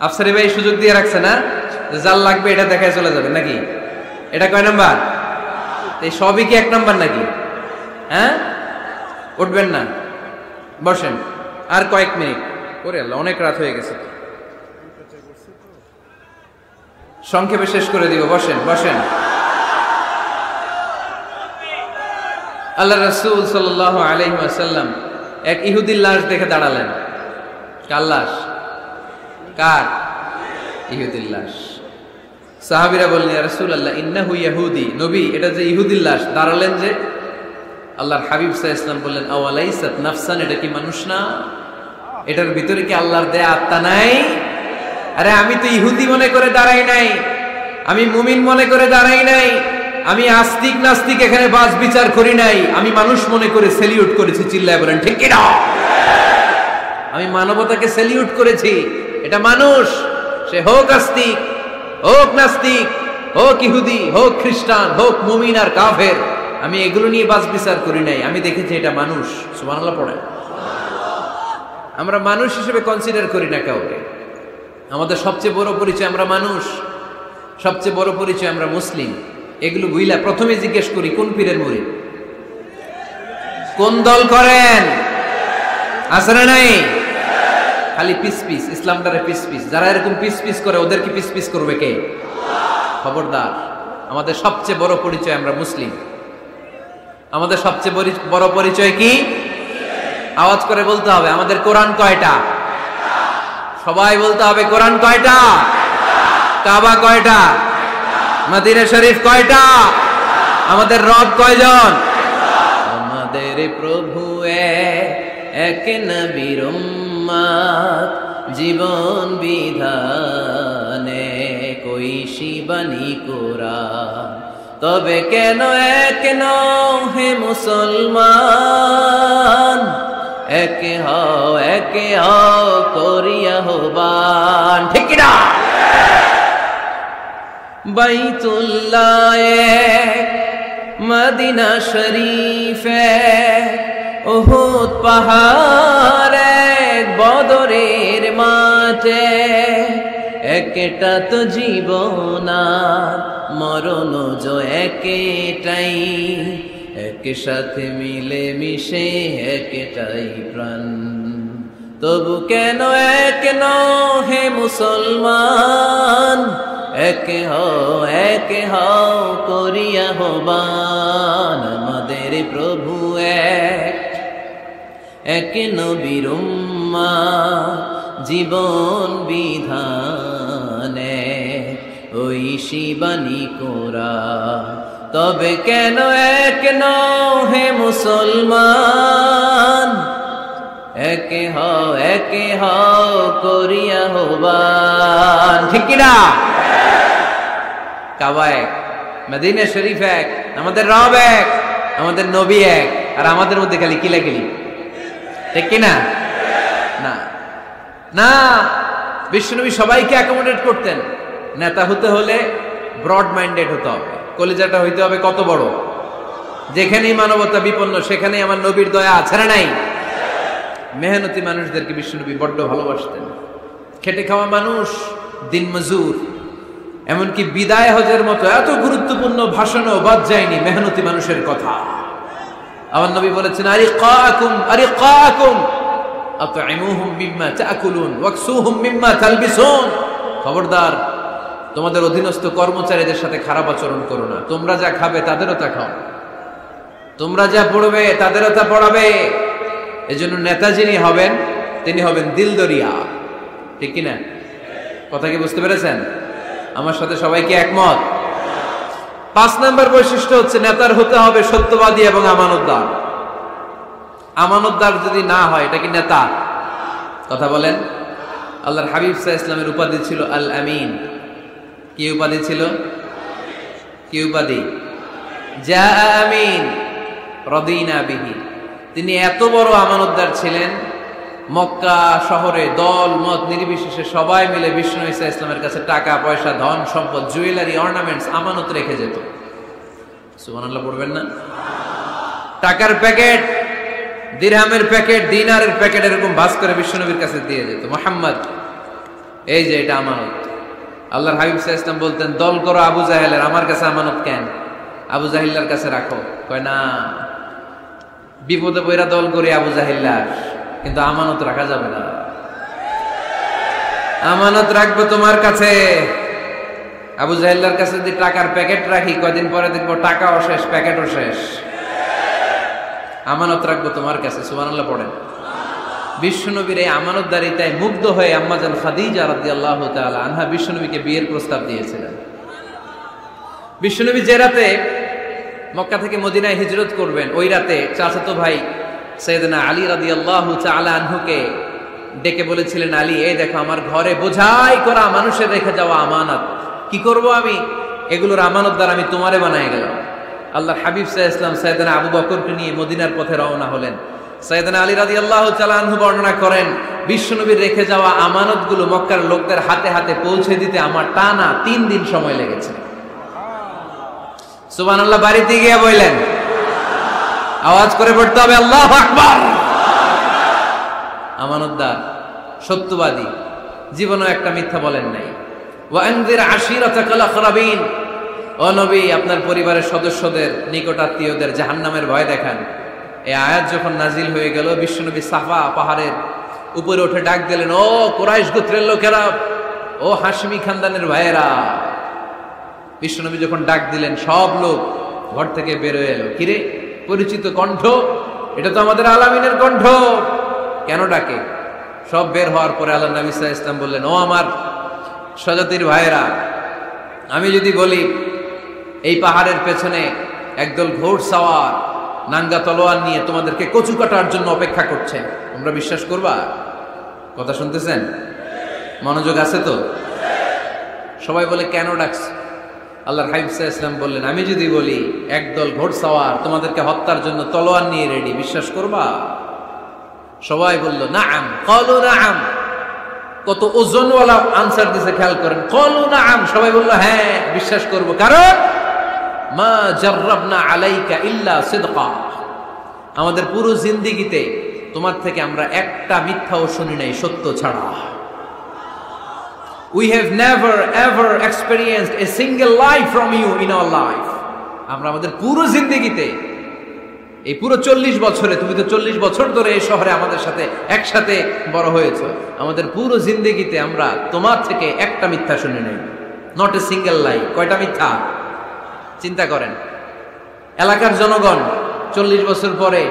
আফসারি ভাই সুযোগ দিয়ে রাখছে না, জাল লাগবে এটা দেখায় চলে যাবে নাকি? এটা কয় নাম্বার? এই সবই কি 1 নাম্বার নাকি? হ্যাঁ, উঠবেন না, বসেন আর কয়েক মিনিট করে, আল্লাহ অনেক রাত হয়ে গেছে, সংক্ষেপে শেষ করে দিব, বসেন বসেন। আল্লাহ রাসূল সাল্লাল্লাহু আলাইহি ওয়াসাল্লাম এক ইহুদির লাশ দেখে দাঁড়ালেন। কার লাশ? কার? ইহুদির লাশ। সাহাবীরা বললেন, ইয়া রাসূলুল্লাহ ইন্নাহু ইয়াহুদি, নবী এটা যে ইহুদির লাশ। দাঁড়ালেন যে, আল্লাহর হাবিব সাল্লাল্লাহু আলাইহি ওয়াসাল্লাম বললেন, আওয়ালাইসাত নাফসান, এটা কি মানুষ না? এটার ভিতরে কি আল্লাহর দেয়া আত্মা নাই? আরে আমি তো ইহুদি মনে করে দাঁড়াই নাই, আমি মুমিন মনে করে দাঁড়াই নাই, আমি আস্তিক নাস্তিক এখানে বাস বিচার করি নাই, আমি মানুষ মনে করে সেলিউট করেছি। চিল্লায় বলেন ঠিক কি না? আমি মানবতাকে সেলিউট করেছি। এটা মানুষ, সে হোক আস্তিক, হোক নাস্তিক, হোক ইহুদি, হোক খ্রিস্টান, হোক মুমিন আর কাফের, আমি এগুলো নিয়ে বাস বিচার করি নাই, আমি দেখেছি এটা মানুষ। সুবহানাল্লাহ পড়েন। আমরা মানুষ হিসেবে কনসিডার করি না কাউকে। আমাদের সবচেয়ে বড় পরিচয় আমরা মানুষ, সবচেয়ে বড় পরিচয় আমরা মুসলিম। এগুলো বুইলা প্রথমে জিজ্ঞেস করি কোন পীরের মুরিদ, কোন দল করেন, আছে না নাই? খালি পিস পিস, ইসলামটারে পিস পিস। যারা এরকম পিস পিস করে ওদেরকে পিস পিস করবে কে? খবরদার। আমাদের সবচেয়ে বড় পরিচয় আমরা মুসলিম। আমাদের সবচেয়ে বড় পরিচয় কি? আওয়াজ করে বলতে হবে, আমাদের কোরআন কয়টা? সবাই বলতে হবে, কোরআন কয়টা? কাবা কয়টা? মদিনা শরীফ কয়টা? আমাদের রব কয়জন? আমাদের প্রভু এক নবীর উম্মত, জীবন বিধানে কইসি বাণী কোরআন, তবে কেন এক নও হে মুসলমান, একে হও করিয়া হবান, ঠিক না? বাইতুল্লাহ এক, মদিনা শরীফ এক, উহুদ পাহাড় এক, বদরের মাঠে, একটা তো জীবন আর মরণ যে একটাই, একসাথে মিলে মিশে একটাই প্রাণ, তবু কেন এক নও হে মুসলমান, একে হও করিয়া হবান, আমাদের প্রভু এক নবীর উম্মত, জীবন বিধানে ওই শিবানী কোরআন, তবে কেন এক নও হে মুসলমান, একে হও করিয়া হবান, ঠিক কিনা? কাবা এক, মদিনা শরীফ এক, আমাদের রব এক, আমাদের নবী এক, আর আমাদের মধ্যে খালি কিলাকিলি, ঠিক কিনা? না না, বিশ্বনবী সবাইকে অ্যাকোমোডেট করতেন। নেতা হতে হলে ব্রড মাইন্ডেড হতে হবে, কলিজাটা হইতে হবে কত বড়, যেখানেই মানবতা বিপন্ন সেখানেই আমার নবীর দয়া আছে না নাই? মেহনতি মানুষদেরকে বিশ্বনবী বড্ড ভালোবাসতেন। খেটে খাওয়া মানুষ, দিন মজুর, এমনকি বিদায় হজের মতো এত গুরুত্বপূর্ণ ভাষণও বাদ যায়নি মেহনতি মানুষের কথা। আমার নবী বলেছেন, আরিকাকুম আতঈমুহুম মিম্মা তাকুলুন ওয়াকসুহুম মিম্মা তালবিসুন, খবরদার তোমাদের অধীনস্থ কর্মচারীদের সাথে খারাপ আচরণ করো না, তোমরা যা খাবে তাদেরও তা খাও, তোমরা যা পড়বে তাদেরও তা পড়াবে। এজন্য নেতা যিনি হবেন তিনি হবেন দিলদরিয়া, ঠিক কিনা? কথা কি বুঝতে পেরেছেন? আমার সাথে সবাই কি একমত? 5 নম্বর বৈশিষ্ট্য হচ্ছে নেতার হতে হবে সত্যবাদী এবং আমানতদার। আমানতদার যদি না হয় এটা কি নেতা? কথা বলেন। আল্লাহর হাবিব সাল্লাল্লাহু আলাইহি ওয়াসাল্লামের উপাধি ছিল আল আমিন। কি উপাধি ছিল? কি উপাধি? জা আমিন রাদিনা বিহি। তিনি এত বড় আমানতদার ছিলেন, মক্কা শহরে দল মত নির্বিশেষে সবাই মিলে বিষ্ণু ঈসা ইসলামের কাছে টাকা পয়সা ধন সম্পদ জুয়েলারি অর্নামেন্টস আমানত রেখে যেত। সুবহানাল্লাহ পড়বেন না? টাকার প্যাকেট, দিরহামের প্যাকেট, দিনারের প্যাকেট এরকম ভাঁজ করে বিশ্বনবীর কাছে দিয়ে যেত। মুহাম্মদ এই যে এটা আমানত। আল্লাহর হাবিব সাল্লাল্লাহু আলাইহি ওয়াসাল্লাম বলতেন দল করো আবু জাহেলের, আমার কাছে আমানত কেন? আবু জাহিল্লার কাছে রাখো। কয় না, বিপদে পড়া দল করে আবু জাহিল্লার, কিন্তু আমানত রাখা যাবে না। আমানত রাখবো তোমার কাছে। আবু জাহিল্লার কাছে যদি টাকার প্যাকেট রাখি, কয়দিন পরে দেখবো টাকাও শেষ, প্যাকেটও শেষ। আমানত রাখবো তোমার কাছে। সুবহানাল্লাহ পড়েন। বিশ্বনবীর এই আমানতদারিতায় মুগ্ধ হয়ে আম্মাজান খাদিজা রাদিয়াল্লাহু তাআলা আনহা বিশ্বনবীকে বিয়ের প্রস্তাব দিয়েছিলেন। বিশ্বনবী যে রাতে মক্কা থেকে মদিনায় হিজরত করবেন, ওই রাতে চাচাতো ভাই সাইয়েদনা আলী রাদিয়াল্লাহু তাআলা আনহুকে ডেকে বলেছিলেন, আলী এই দেখো আমার ঘরে বোঝাই করা মানুষের রেখে যাওয়া আমানত, কি করব আমি? এগুলোর আমানতদার আমি তোমারে বানায় গেলাম। আল্লাহর হাবিব সাল্লাল্লাহু আলাইহি ওয়াসাল্লাম সাইয়েদনা আবু বকরকে নিয়ে মদিনার পথে রওনা হলেন। সাইয়েদনা আলী রাদিয়াল্লাহু তাআলা আনহু বর্ণনা করেন, বিশ্বনবীর রেখে যাওয়া আমানতগুলো মক্কার লোকদের হাতে হাতে পৌঁছে দিতে আমার টানা 3 দিন সময় লেগেছে। সুবহানাল্লাহ বাড়িতে গিয়ে বললেন, আওয়াজ করে পড়তে হবে আল্লাহু আকবার। আমানতদার, সত্যবাদী, জীবনেও একটা মিথ্যা বলেন নাই। ওয়া আনজির আশিরাতাকাল আকরাবিন, ও নবী আপনার পরিবারের সদস্যদের নিকট আত্মীয়দের জাহান্নামের ভয় দেখান। এই আয়াত যখন নাজিল হয়ে গেল, বিশ্বনবী সাফা পাহাড়ের উপরে উঠে ডাক দিলেন, ও কুরাইশ গোত্রের লোকেরা, ও হাশমি খানদানের ভাইয়েরা। বিশ্বনবী যখন ডাক দিলেন, সব লোক ঘর থেকে বের হয়ে এলো। কিরে, পরিচিত কণ্ঠ, এটা তো আমাদের আলামিনের কণ্ঠ, কেন ডাকে? সব বের হওয়ার পরে আল্লাহ নবী সাল্লাল্লাহু আলাইহি ওয়াসাল্লাম বললেন, ও আমার স্বজাতির ভাইয়েরা, আমি যদি বলি এই পাহাড়ের পেছনে একদল ঘোড়সাওয়ার নাঙ্গা তলোয়ার নিয়ে তোমাদেরকে কচু কাটার জন্য অপেক্ষা করছে, তোমরা বিশ্বাস করবা? কথা শুনতেছেন? মনোযোগ আছে তো? সবাই বলে কেন ডাকছে? আল্লাহর হাবিব সাল্লাল্লাহু আলাইহি ওয়াসাল্লাম বললেন, আমি যদি বলি একদল ঘোড়সাওয়ার তোমাদেরকে হত্যার জন্য তলোয়ার নিয়ে রেডি, বিশ্বাস করবা? সবাই বলল নাআম, ক্বালু নাআম। কত ওজনওয়ালা আনসার দিছে, খেয়াল করেন। ক্বালু নাআম, সবাই বলল হ্যাঁ বিশ্বাস করব, কারণ মা জাররাবনা আলাইকা ইল্লা সিদকা, আমাদের পুরো জিন্দেগিতে তোমার থেকে আমরা একটা মিথ্যাও শুনি নাই সত্য ছাড়া। We have never ever experienced a single lie from you in our life. আমরা আমাদের পুরো জিন্দেগিতে, এই পুরো 40 বছরে, তুমি তো 40 বছর ধরে এই শহরে আমাদের সাথে একসাথে বড় হয়েছো, আমাদের পুরো জিন্দেগিতে আমরা তোমার থেকে একটা মিথ্যা শুনি নাই। নট এ সিঙ্গেল লাই। কয়টা মিথ্যা? চিন্তা করেন। এলাকার জনগণ 40 বছর পরে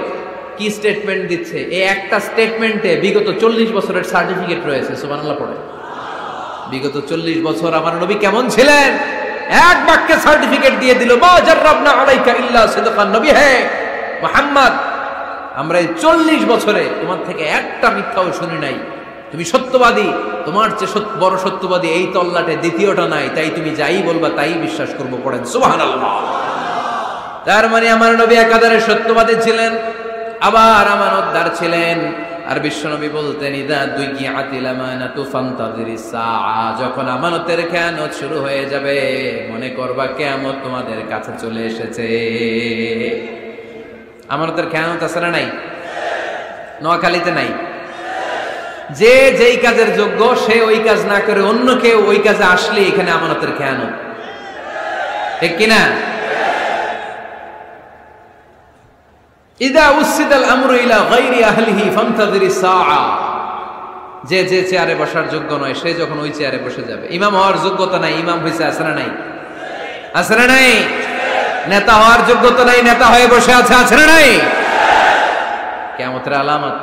কি স্টেটমেন্ট দিচ্ছে, এই একটা স্টেটমেন্টে বিগত 40 বছরের সার্টিফিকেট রয়েছে। সুবহানাল্লাহ পড়ে। বিগত 40 বছর আমার নবী কেমন ছিলেন, এক বাক্যে সার্টিফিকেট দিয়ে দিল, মা জাররাবনা আলাইকা ইল্লা সিদকান। নবী হে মুহাম্মদ, আমরা এই 40 বছরে তোমার থেকে একটা মিথ্যাও শুনি নাই, তুমি সত্যবাদী, তোমার চেয়ে বড় সত্যবাদী এই তল্লাটে দ্বিতীয়টা নাই, তাই তুমি যাই বলবা তাই বিশ্বাস করব। পড়েন সুবহানাল্লাহ। তার মানে আমার নবী একাধারে সত্যবাদী ছিলেন, আবার আমানতদার ছিলেন। আর বিশ্বনবী বলতেন, ইদা দুইয়াতিল আমানাতু ফান্তাযিরিস সাআ, যখন আমানতের খেয়ানত শুরু হয়ে যাবে মনে করবা কিয়ামত তোমাদের কাছে চলে এসেছে। আমানতের খেয়ানত আছে না নাই? নোয়াখালীতে নাই? যে যেই কাজের যোগ্য সে ওই কাজ না করে অন্য কেউ ওই কাজে আসলে এখানে আমানতের খেয়ানত, ঠিক কিনা? ইদা উসিদাল আমরু ইলা গায়রি আহলিহি ফান্তাযিরিস সাআ, যে যে চেয়ারে বসার যোগ্য নয় সে যখন ওই চেয়ারে বসে যাবে। ইমাম হওয়ার যোগ্যতা নাই, ইমাম হইছে, আছে না নাই? আছে না নাই? নেতা হওয়ার যোগ্যতা নাই, নেতা হয়ে বসে আছে, আছে না নাই? কিয়ামতের আলামত।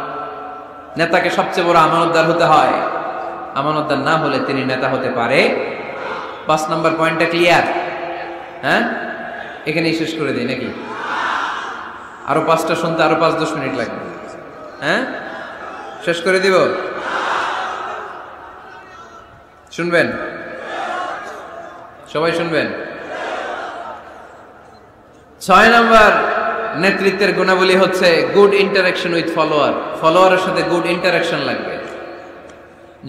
নেতাকে সবচেয়ে বড় আমানতদার হতে হয়। আমানতদার না হলে তিনি নেতা হতে পারে। 5 নম্বর পয়েন্টটা ক্লিয়ার? হ্যাঁ, এখানেই শেষ করে দিই নাকি? আরো 5টা শুনতে আরো 5-10 মিনিট লাগবে। হ্যাঁ, শেষ করে দিব? শুনবেন? সবাই শুনবেন? 6 নম্বর নেতৃত্বের গুণাবলী হচ্ছে গুড ইন্টারাকশন উইথ ফলোয়ার। ফলোয়ারের সাথে গুড ইন্টারাকশন লাগবে।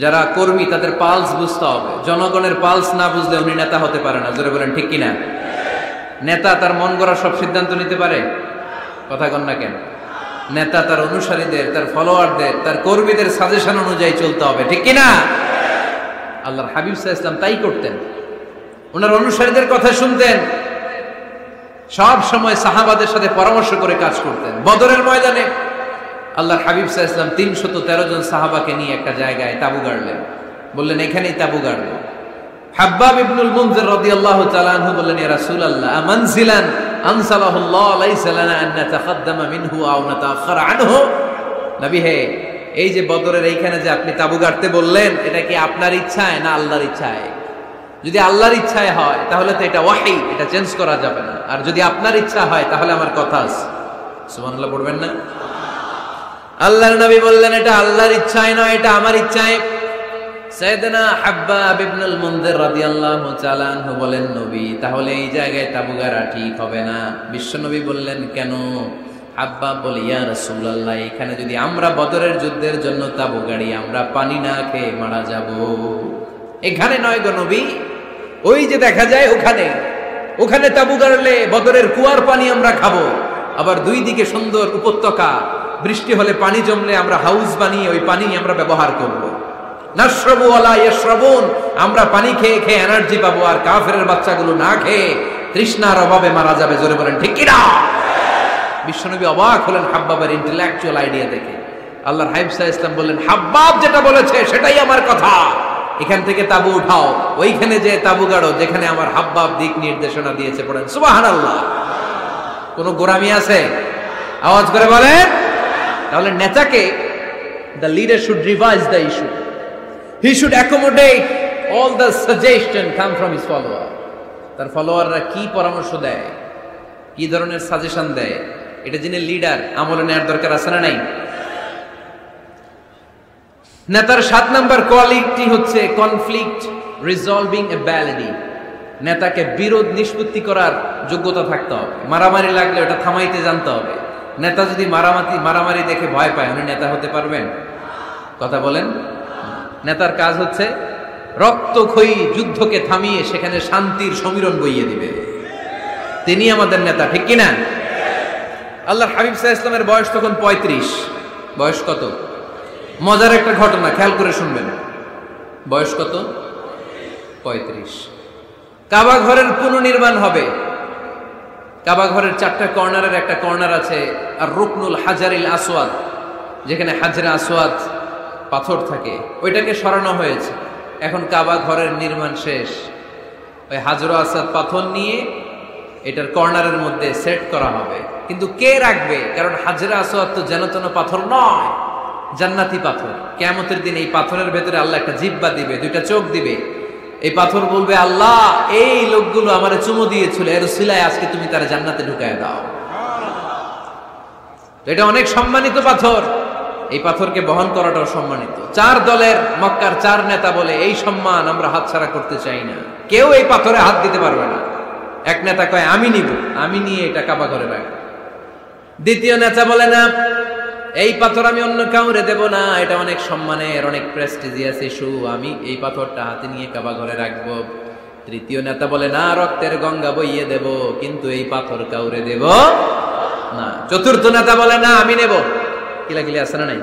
যারা কর্মী তাদের পালস বুঝতে হবে। জনগণের পালস না বুঝলে উনি নেতা হতে পারে না। জোরে বলেন ঠিক কিনা? নেতা তার মন গড়া সব সিদ্ধান্ত নিতে পারে? কথা কন না কেন? নেতা তার অনুসারীদের, তার ফলোয়ারদের, তার কর্মীদের সাজেশন অনুযায়ী চলতে হবে, ঠিক কিনা? আল্লাহর হাবিব সাল্লাল্লাহু আলাইহি ওয়াসাল্লাম তাই করতেন। ওনার অনুসারীদের কথা শুনতেন, সব সময় সাহাবাদের সাথে পরামর্শ করে কাজ করতেন। বদরের ময়দানে আল্লাহর হাবিব সাল্লাল্লাহু আলাইহি ওয়াসাল্লাম 313 জন সাহাবাকে নিয়ে একটা জায়গায় তাঁবু গাড়লেন। বললেন এখানেই তাঁবু গাড়ব। হাব্বাব ইবনুল মুনজির রাদিয়াল্লাহু তাআলা আনহু বললেন, ইয়া রাসূলুল্লাহ, আমানজিলান আনসালাহুল্লাহ লাইসা লানা আন নাতাকাদ্দামা মিনহু আও নাতাআখার আনহু। নবী হে, এই যে বদরের এইখানে যে আপনি তাঁবু গাড়তে বললেন, এটা কি আপনার ইচ্ছায় না আল্লাহর ইচ্ছায়? যদি আল্লাহর ইচ্ছায় হয় তাহলে তো এটা ওয়াহী, এটা চেঞ্জ করা যাবে না। আর যদি আপনার ইচ্ছা হয় তাহলে আমার কথা আছে। সুবহানাল্লাহ পড়বেন না? আল্লাহর নবী বললেন এটা আল্লাহর ইচ্ছায় নয়, এটা আমার ইচ্ছায়। সাইয়েদনা হাব্বাব ইবনুল মুনজির রাদিয়াল্লাহু তাআলা আনহু বলেন, নবী তাহলে এই জায়গায় তাঁবু গাড়া ঠিক হবে না। বিশ্বনবী বললেন, কেন? হাব্বাব বলে, ইয়া রাসূলুল্লাহ, এখানে যদি আমরা বদরের যুদ্ধের জন্য তাঁবু গাড়ি, আমরা পানি না খেয়ে মারা যাব। এখানে নয় গো নবী, ওই যে দেখা যায় ওখানে, ওখানে তাঁবু গাড়লে বদরের কুয়ার পানি আমরা খাবো। আবার দুই দিকে সুন্দর উপত্যকা, বৃষ্টি হলে পানি জমলে আমরা হাউস বানিয়ে ওই পানি আমরা ব্যবহার করব। নাশরাবু ওয়ালা ইয়াশরাবুন, আমরা পানি খেয়ে খেয়ে এনার্জি পাবো, আর কাফেরের বাচ্চাগুলো না খেয়ে তৃষ্ণার অভাবে মারা যাবে। জোরে বলেন ঠিক কিনা? বিশ্বনবী অবাক হলেন হাব্বাবের ইন্টেলেকচুয়াল আইডিয়া দেখে। আল্লাহর হাবিব সাল্লাল্লাহু আলাইহি ওয়াসাল্লাম বললেন, হাব্বাব যেটা বলেছে সেটাই আমার কথা, এখান থেকে তাঁবু উঠাও, ওইখানে যে তাঁবু গাড়ো যেখানে আমার হাব্বাব দিক নির্দেশনা দিয়েছে। পড়েন সুবহানাল্লাহ। কোন গোরামি আছে? আওয়াজ করে বলেন। তাহলে নেতাকে, the leader should revise the issue. He should accommodate all the suggestion come from his follower. তার ফলোয়াররা কি পরামর্শ দেয়, কি ধরনের সাজেশন দেয়, এটা যিনি লিডার আমলে নেওয়ার দরকার আছে না নাই? নেতার 7 নম্বর কোয়ালিটি হচ্ছে কনফ্লিক্ট রিজলভিং এবিলিটি। নেতাকে বিরোধ নিষ্পত্তি করার যোগ্যতা থাকতে হবে। মারামারি লাগলে ওটা থামাইতে জানতে হবে। নেতা যদি মারামারি দেখে ভয় পায়, উনি নেতা হতে পারবেন? কথা বলেন। নেতার কাজ হচ্ছে রক্তক্ষয়ী যুদ্ধকে থামিয়ে সেখানে শান্তির সমীরণ বইয়ে দিবে। তিনি আমাদের নেতা, ঠিক কিনা? আল্লাহর হাবিব সাল্লাল্লাহু আলাইহি ওয়াসাল্লামের বয়স তখন 35। বয়স কত? মজার একটা ঘটনা, খেয়াল করে শুনবেন। বয়স কত? 35। কাবা ঘরের পুনর্নির্মাণ হবে। কাবা ঘরের 4টা কর্নারের একটা কর্নার আছে আর রুকনুল হাজারিল আসওয়াদ, যেখানে হাজরে আসওয়াদ পাথর থাকে, ওইটাকে সরানো হয়েছে। এখন কাবা ঘরের নির্মাণ শেষ, ওই হাজরে আসওয়াদ পাথর নিয়ে এটার কর্নারের মধ্যে সেট করা হবে। কিন্তু কে রাখবে? কারণ হাজরে আসওয়াদ তো যেন তেন পাথর নয়, জান্নাতি পাথর। কিয়ামতের দিন এই পাথরের ভেতরে আল্লাহ একটা জিহ্বা দিবে, 2টা চোখ দিবে। এই পাথর বলবে, আল্লাহ এই লোকগুলো আমারে চুমো দিয়েছিল, এর উসিলায় আজকে তুমি তারা জান্নাতে ঢুকায় দাও। এটা অনেক সম্মানিত পাথর, এই পাথরকে বহন করাটাও সম্মানিত। 4 দলের মক্কার 4 নেতা বলে, এই সম্মান আমরা হাতছাড়া করতে চাই না, কেউ এই পাথরে হাত দিতে পারবে না। এক নেতা কয়, আমি নিব, আমি নিয়ে এটা কাবা ঘরে রাখবো। দ্বিতীয় নেতা বলে, না, এই পাথর আমি অন্য কাউরে দেব না, এটা অনেক সম্মানের, অনেক প্রেস্টিজিয়াস ইস্যু, আমি এই পাথরটা হাতে নিয়ে কাবা ঘরে রাখবো। তৃতীয় নেতা বলে, না, রক্তের গঙ্গা বইয়ে দেব, কিন্তু এই পাথর কাউরে দেব না। চতুর্থ নেতা বলে, না, আমি নেব। কিলাকিলি আছে না নাই?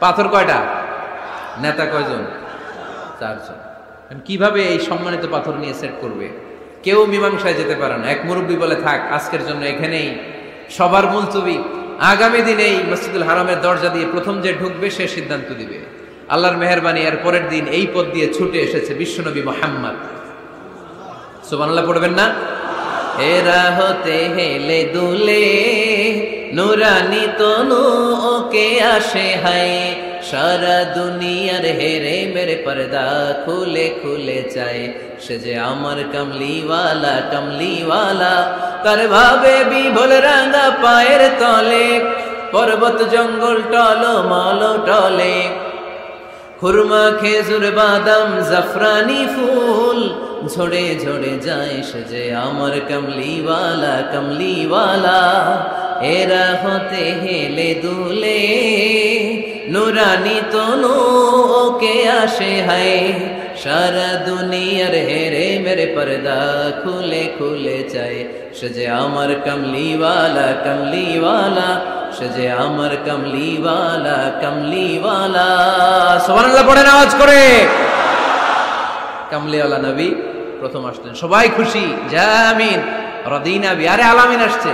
পাথর কয়টা? নেতা কয়জন? 4 জন। কিভাবে এই সম্মানিত পাথর নিয়ে সেট করবে? কেউ মীমাংসায় যেতে পারে না। এক মুরব্বী বলে, থাক, আজকের জন্য এখানেই সবার মুলতবি, আগামী দিনে এই মসজিদুল হারামের দরজা দিয়ে প্রথম যে ঢুকবে সে সিদ্ধান্ত দিবে। আল্লাহর মেহেরবানি, এর পরের দিন এই পথ দিয়ে ছুটে এসেছে বিশ্বনবী মুহাম্মদ। সুবহানাল্লাহ পড়বেন না? এরা হতে হেলে দুলে নুরানি তনু ওকে আসে হায়, সারা দুনিয়ার হেরে মেরে পর্দা খুলে খুলে চায় সে যে আমার কমলিওয়ালা কমলিওয়ালা তার ভাবে বিভোল রাঙা পায়ের তলে পর্বত জঙ্গল টলো মলো টলে খুরমা খেজুর বাদাম জাফরানি ফুল ঝরে ঝরে যায় সে যে আমার কমলিওয়ালা কমলিওয়ালা এরা হতে হেলে দুলে নুরানি তনু ওকে আসে হায় সারা দুনিয়ার হেরে মেরে পর্দা খুলে খুলে চায় সে যে আমার কমলিওয়ালা কমলিওয়ালা সে যে আমার কমলিওয়ালা কমলিওয়ালা সুবহানাল্লাহ পড়েন আওয়াজ করে কমলিওয়ালা নবী প্রথম আসলেন সবাই খুশি জামিন রাদিনা বি আরে আলামিন আসছে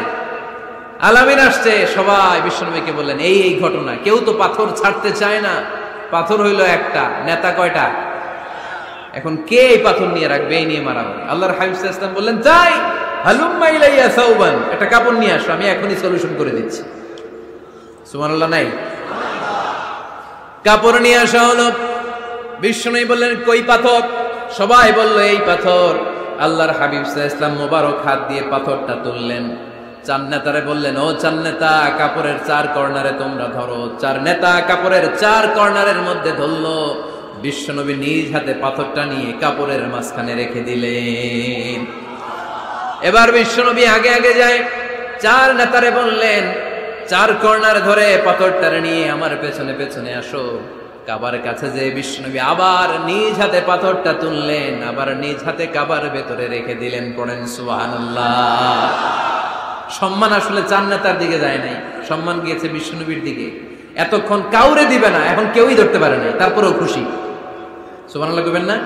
আলামিন আসছে সবাই বিশ্বনবীকে বললেন এই এই ঘটনা কেউ তো পাথর ছাড়তে চায় না পাথর হইল একটা নেতা কয়টা এখন কে এই পাথর নিয়ে রাখবে এই নিয়ে মারামারি আল্লাহর হাবিব সাল্লাল্লাহু আলাইহি ওয়াসাল্লাম বললেন যাই হালুম্মা ইলাইয়া সাউবান একটা কাপড় নিয়ে আসো আমি এখনই সলিউশন করে দিচ্ছি সুবহানাল্লাহ নাই কাপড় নিয়ে আসা হলো বিশ্বনবী বললেন কই পাথর সবাই বলল এই পাথর আল্লাহর হাবিব সাল্লাল্লাহু আলাইহি ওয়াসাল্লাম মোবারক হাত দিয়ে পাথরটা তুললেন চার নেতারে বললেন ও চার নেতা কাপড়ের চার কর্নারে তোমরা ধরো চার নেতা কাপড়ের চার কর্নারের মধ্যে ধরলো বিশ্বনবী নিজ হাতে পাথরটা নিয়ে কাপড়ের মাঝখানে রেখে দিলেন এবার বিশ্বনবী আগে আগে যায় চার নেতারে বললেন চার কর্নার ধরে পাথরটারে নিয়ে আমার পেছনে পেছনে আসো কাবার কাছে যে বিশ্বনবী আবার নিজ হাতে পাথরটা তুললেন আবার নিজ হাতে কাবার ভেতরে রেখে দিলেন পড়েন সুবহানাল্লাহ সম্মান আসলে চার নেতার দিকে যায় নাই সম্মান গিয়েছে বিশ্বনবীর দিকে এতক্ষণ কাউরে দিবে না এখন কেউই ধরতে পারে না তারপরেও খুশি সুবহানাল্লাহ কইবেন না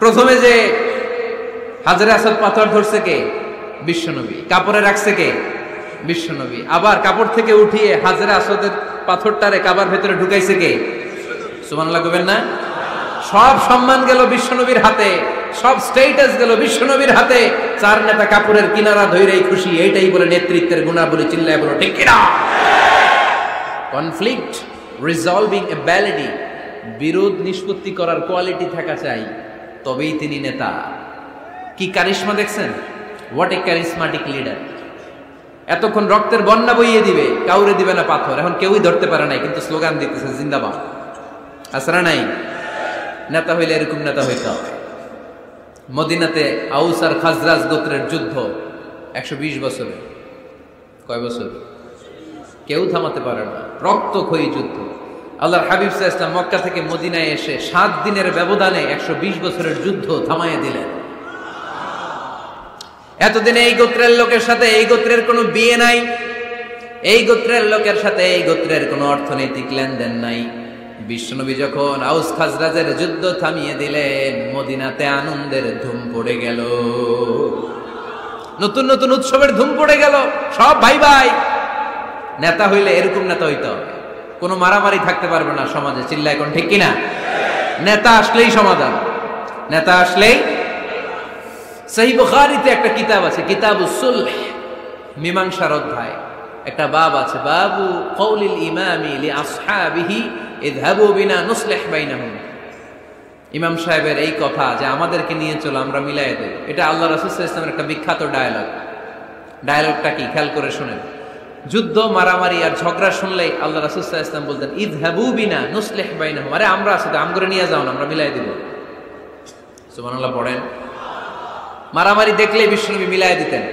প্রথমে যে হাজরে আসওয়াদ পাথর ধরছে কে বিশ্বনবী কাপড়ে রাখছে কে বিশ্বনবী আবার কাপড় থেকে উঠিয়ে হাজরে আসওয়াদের পাথরটারে কাবার ভেতরে ঢুকাইছে কে সুবহানাল্লাহ কইবেন না সব সম্মান গেল বিশ্বনবীর হাতে সব স্ট্যাটাস গেল বিশ্বনবীর হাতে চার নেতা কাপড়ের কিনারা ধইরেই খুশি এইটাই বলে নেতৃত্বের গুণাবলী চিল্লায় বলো ঠিক কি না কনফ্লিক্ট রিজলভিং অ্যাবিলিটি বিরোধ নিষ্পত্তি করার কোয়ালিটি থাকা চাই তবেই তিনি নেতা কি কারিশমা দেখছেন হোয়াট এ ক্যারিসমাটিক লিডার এতক্ষণ রক্তের বন্যা বইয়ে দিবে কাউরে দিবে না পাথর এখন কেউই ধরতে পারে নাই কিন্তু স্লোগান দিতেছে জিন্দাবাদ আসরা নাই নেতা হইলে এরকম নেতা হইতে হবে মদিনাতে আউস আর খাজরাজ গোত্রের যুদ্ধ 120 বছরে কয় বছর কেউ থামাতে পারে না রক্তক্ষয়ী যুদ্ধ আল্লাহর হাবিব সাল্লাল্লাহু আলাইহি ওয়াসাল্লাম মক্কা থেকে মদিনায় এসে 7 দিনের ব্যবধানে 120 বছরের যুদ্ধ থামাইয়া দিলেন এতদিনে এই গোত্রের লোকের সাথে এই গোত্রের কোনো বিয়ে নাই এই গোত্রের লোকের সাথে এই গোত্রের কোনো অর্থনৈতিক লেনদেন নাই বিশ্বনবী যখন আউস খাজরাজের যুদ্ধ থামিয়ে দিলেন মদিনাতে আনন্দের ধুম পড়ে গেল নতুন নতুন উৎসবের ধুম পড়ে গেল সব ভাই ভাই নেতা হইলে এরকম নেতা হইতে হবে কোনো মারামারি থাকতে পারবে না সমাজে চিল্লায় কোন ঠিক কিনা নেতা আসলেই সমাধান নেতা আসলেই সহিহ বুখারীতে একটা কিতাব আছে কিতাবুস সুলহ মীমাংসার অধ্যায় একটা বাব আছে বাবু কওলিল ইমামি লি আসহাবিহি ইযহাবু বিনা নুসলিহ বাইনাহুম ইমাম সাহেবের এই কথা যে আমাদেরকে নিয়ে চলো আমরা মিলায়ে দেব এটা আল্লাহ রাসূল সাল্লাল্লাহু আলাইহি ওয়াসাল্লামের একটা বিখ্যাত ডায়ালগটা কি খেয়াল করে শুনেন যুদ্ধ মারামারি আর ঝগড়া শুনলেই আল্লাহ রাসূল সাল্লাল্লাহু আলাইহি ওয়াসাল্লাম বলতেন ইযহাবু বিনা নুসলিহ বাইনাহুম আরে আমরা আছি তো আমগরে নিয়ে যাও না আমরা মিলায়ে দেব সুবহানাল্লাহ পড়েন মারামারি দেখলেই বিশ্বনবী মিলায়ে দিতেন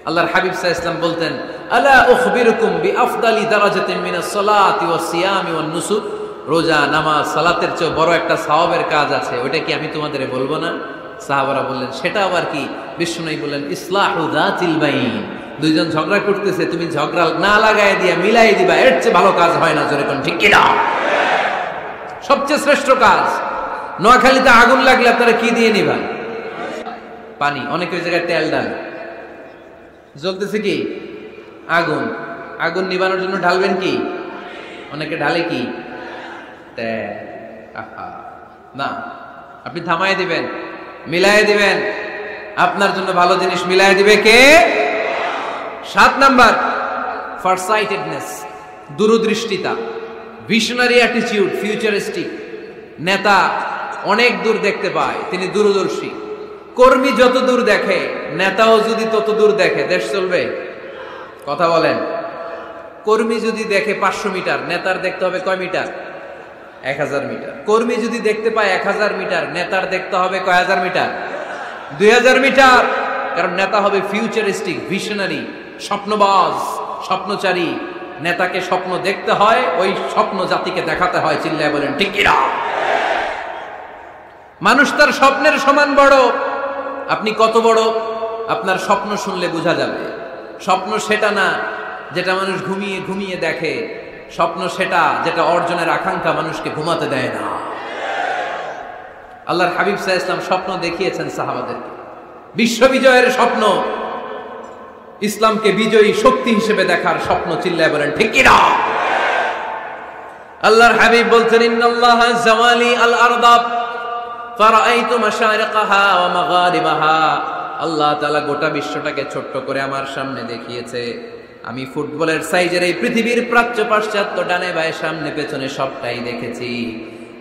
আল্লাহর হাবিব সাল্লাল্লাহু আলাইহি ওয়াসাল্লাম বলতেন আলা উখবিরুকুম বিআফদালি দারাজাতিন মিনাস সালাতি ওয়াস সিয়ামি ওয়ান নুসুক রোজা নামাজ সালাতের চেয়ে বড় একটা সওয়াবের কাজ আছে ওটা কি আমি তোমাদের বলবো না সাহাবারা বললেন সেটা আবার কি বিশ্বনবী বললেন ইসলাহু যাতিল বাইন দুইজন ঝগড়া করতেছে তুমি ঝগড়া না লাগায় দিয়া মিলাই দিবা এর চেয়ে ভালো কাজ হয় না জোরে কোন ঠিক কি না সবচেয়ে শ্রেষ্ঠ কাজ নোয়াখালীতে আগুন লাগলে আপনারা কি দিয়ে নিবেন পানি অনেক ওই জায়গায় তেল ডাল জ্বলতেছে কি আগুন আগুন নিবানোর জন্য ঢালবেন কি অনেকে ঢালে কি তেল না আপনি থামায় দিবেন মিলায় দিবেন আপনার জন্য ভালো জিনিস মিলায় দিবে কে 7 নাম্বার ফারসাইটেডনেস দূরদৃষ্টিতা ভিশনারি অ্যাটিটিউড, ফিউচারিস্টিক নেতা অনেক দূর দেখতে পায়, তিনি দূরদর্শী। কর্মী যত দূর দেখে, নেতাও যদি তত দূর দেখে, দেশ চলবে? কথা বলেন। কর্মী যদি দেখে 500 মিটার, নেতার দেখতে হবে কয় মিটার? 1000 মিটার। কর্মী যদি দেখতে পায় 1000 মিটার, নেতার দেখতে হবে কয় হাজার মিটার? 2000 মিটার। কারণ নেতা হবে ফিউচারিস্টিক, ভিশনারি, স্বপ্নবাজ, স্বপ্নচারী। নেতাকে স্বপ্ন দেখতে হয়, ওই স্বপ্ন জাতিকে দেখাতে হয়। চিল্লায় বলেন ঠিক কিনা? মানুষ তার স্বপ্নের সমান বড়। আপনি কত বড় আপনার স্বপ্ন শুনলে বোঝা যাবে। স্বপ্ন সেটা না যেটা মানুষ ঘুমিয়ে ঘুমিয়ে দেখে, স্বপ্ন সেটা যেটা অর্জনের আকাঙ্ক্ষা মানুষকে ঘুমাতে দেয় না। আল্লাহর হাবিব সাল্লাল্লাহু আলাইহি ওয়াসাল্লাম স্বপ্ন দেখিয়েছেন সাহাবাদেরকে, বিশ্ব বিজয়ের স্বপ্ন, ইসলামকে বিজয়ী শক্তি হিসেবে দেখার স্বপ্ন। চিল্লায় বলেন ঠিক কিনা? আল্লাহর হাবিব বলছেন, ইন্নাল্লাহা জাওয়ালি আল আরদা ফারাআইতু মাশারিকাহা ওয়া মাগারিবাহা। আল্লাহ তাআলা গোটা বিশ্বটাকে ছোট্ট করে আমার সামনে দেখিয়েছে। আমি ফুটবলের সাইজের এই পৃথিবীর প্রাচ্য পাশ্চাত্য, ডানে বায়ে সামনে পেছনে সবটাই দেখেছি।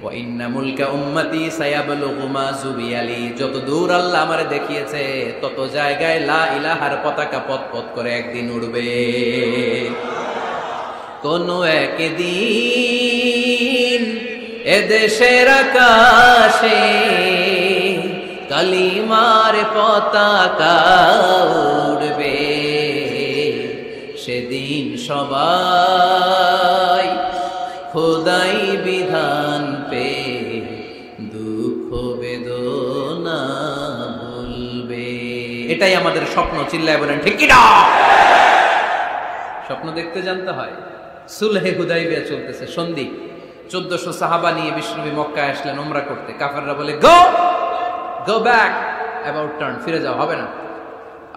ওয়া ইন্না মুলকা উম্মতি সায়াবলুগু মা জুবিয়ালি। যত দূর আল্লাহ আমারে দেখিয়েছে, তত জায়গায় লা ইলাহার পতাকা পথ পথ করে একদিন উড়বে। কোন একদিন এদেশের আকাশে কালিমার পতাকা উড়বে। সেদিন সবাই খোদাই বিধান পে দুঃখ বেদনা ভুলবে। এটাই আমাদের স্বপ্ন। চিল্লায় বলেন ঠিক কিনা? স্বপ্ন দেখতে জানতে হয়। সুলহে হুদাইবিয়া চলতেছে, সন্ধি। 1400 সাহাবা নিয়ে বিশ্বনবী মক্কায় আসলেন উমরা করতে। কাফেররা বলে গো ব্যাক, অ্যাবাউট টার্ন, ফিরে যাও, হবে না।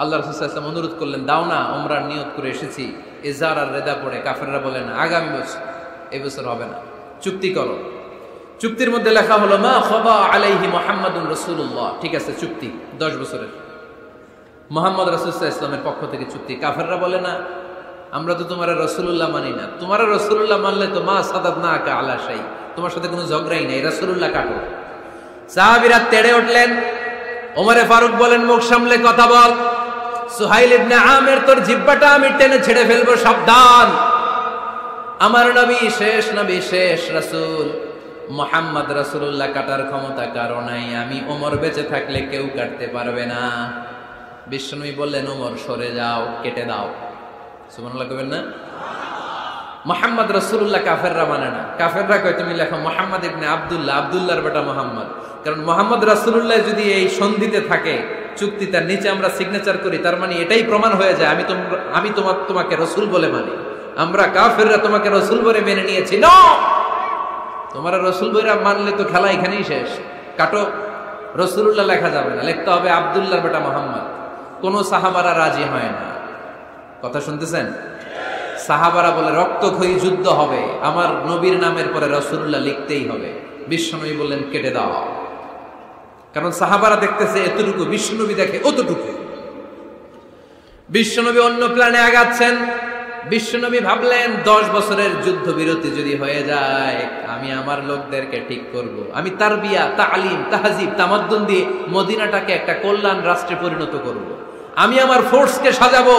আল্লাহ রাসূল সাল্লাল্লাহু আলাইহি ওয়াসাল্লাম অনুরোধ করলেন, দাও না, উমরার নিয়ত করে এসেছি। ইজার আর রেদা পড়ে কাফেররা বলেন আগামী বছর, এই বছর হবে না, চুক্তি করো। চুক্তির মধ্যে লেখা হলো মা খাবা আলাইহি মুহাম্মাদুর রাসূলুল্লাহ। ঠিক আছে, চুক্তি 10 বছরের, মুহাম্মদ রাসূল সাল্লাল্লাহু আলাইহি ওয়াসাল্লামের পক্ষ থেকে চুক্তি। কাফেররা বলে না, আমরা তো তোমার রাসূলুল্লাহ মানি না। তোমার রাসূলুল্লাহ মানলে তো মা সাদাদনাকা আলা শাই, তোমার সাথে কোনো ঝগড়াই নাই, রাসূলুল্লাহ কাটো। সাহাবীরা তেড়ে উঠলেন। ওমরে ফারুক বলেন, মুখ সামলে কথা বল। সুহাইল ইবনে আমির, তোর জিহ্বাটা আমি টেনে ছেড়ে ফেলবো, সাবধান। আমার নবী শেষ নবী, শেষ রাসূল মুহাম্মদ রাসূলুল্লাহ কাটার ক্ষমতা কারো নাই। আমি ওমর বেঁচে থাকলে কেউ কাটতে পারবে না। বিশ্বনবী বললেন, ওমর সরে যাও, কেটে দাও। সুবহানাল্লাহ কইবেন না? মুহাম্মদ রাসূলুল্লাহ কাফেররা মানে না। কাফেররা কয় তুমি লেখো মুহাম্মদ ইবনে আব্দুল্লাহ, আব্দুল্লাহর বেটা মুহাম্মদ। কারণ মুহাম্মদ রাসূলুল্লাহ যদি এই সন্ধিতে থাকে, চুক্তি তার নিচে আমরা সিগনেচার করি, তার মানে এটাই প্রমাণ হয়ে যায় আমি তোমাকে রাসূল বলে মানি। আমরা কাফেররা তোমাকে রাসূল বলে মেনে নিয়েছি। নো, তোমার রাসূল বলে মানলে তো খেলা এখানেই শেষ। কাটো, রাসূলুল্লাহ লেখা যাবে না, লিখতে হবে আব্দুল্লাহর বেটা মুহাম্মদ। কোন সাহাবারা রাজি হয় না। কথা শুনতেছেন? সাহাবারা বলে রক্তক্ষয়ী যুদ্ধ হবে, আমার নবীর নামের পরে রাসূলুল্লাহ লিখতেই হবে। বিশ্বনবী বললেন কেটে দাও। কারণ সাহাবারা দেখতেছে এতটুকু, বিশ্বনবী দেখে অতটুকু। বিশ্বনবী অন্য প্ল্যানে আগাচ্ছেন। বিশ্বনবী ভাবলেন 10 বছরের যুদ্ধ বিরতি যদি হয়ে যায়, আমি আমার লোকদেরকে ঠিক করব। আমি তারবিয়া, তালিম, তাহজিব, তামাদ্দুন দিয়ে মদিনাটাকে একটা কল্যাণ রাষ্ট্রে পরিণত করব। আমি আমার ফোর্সকে সাজাবো,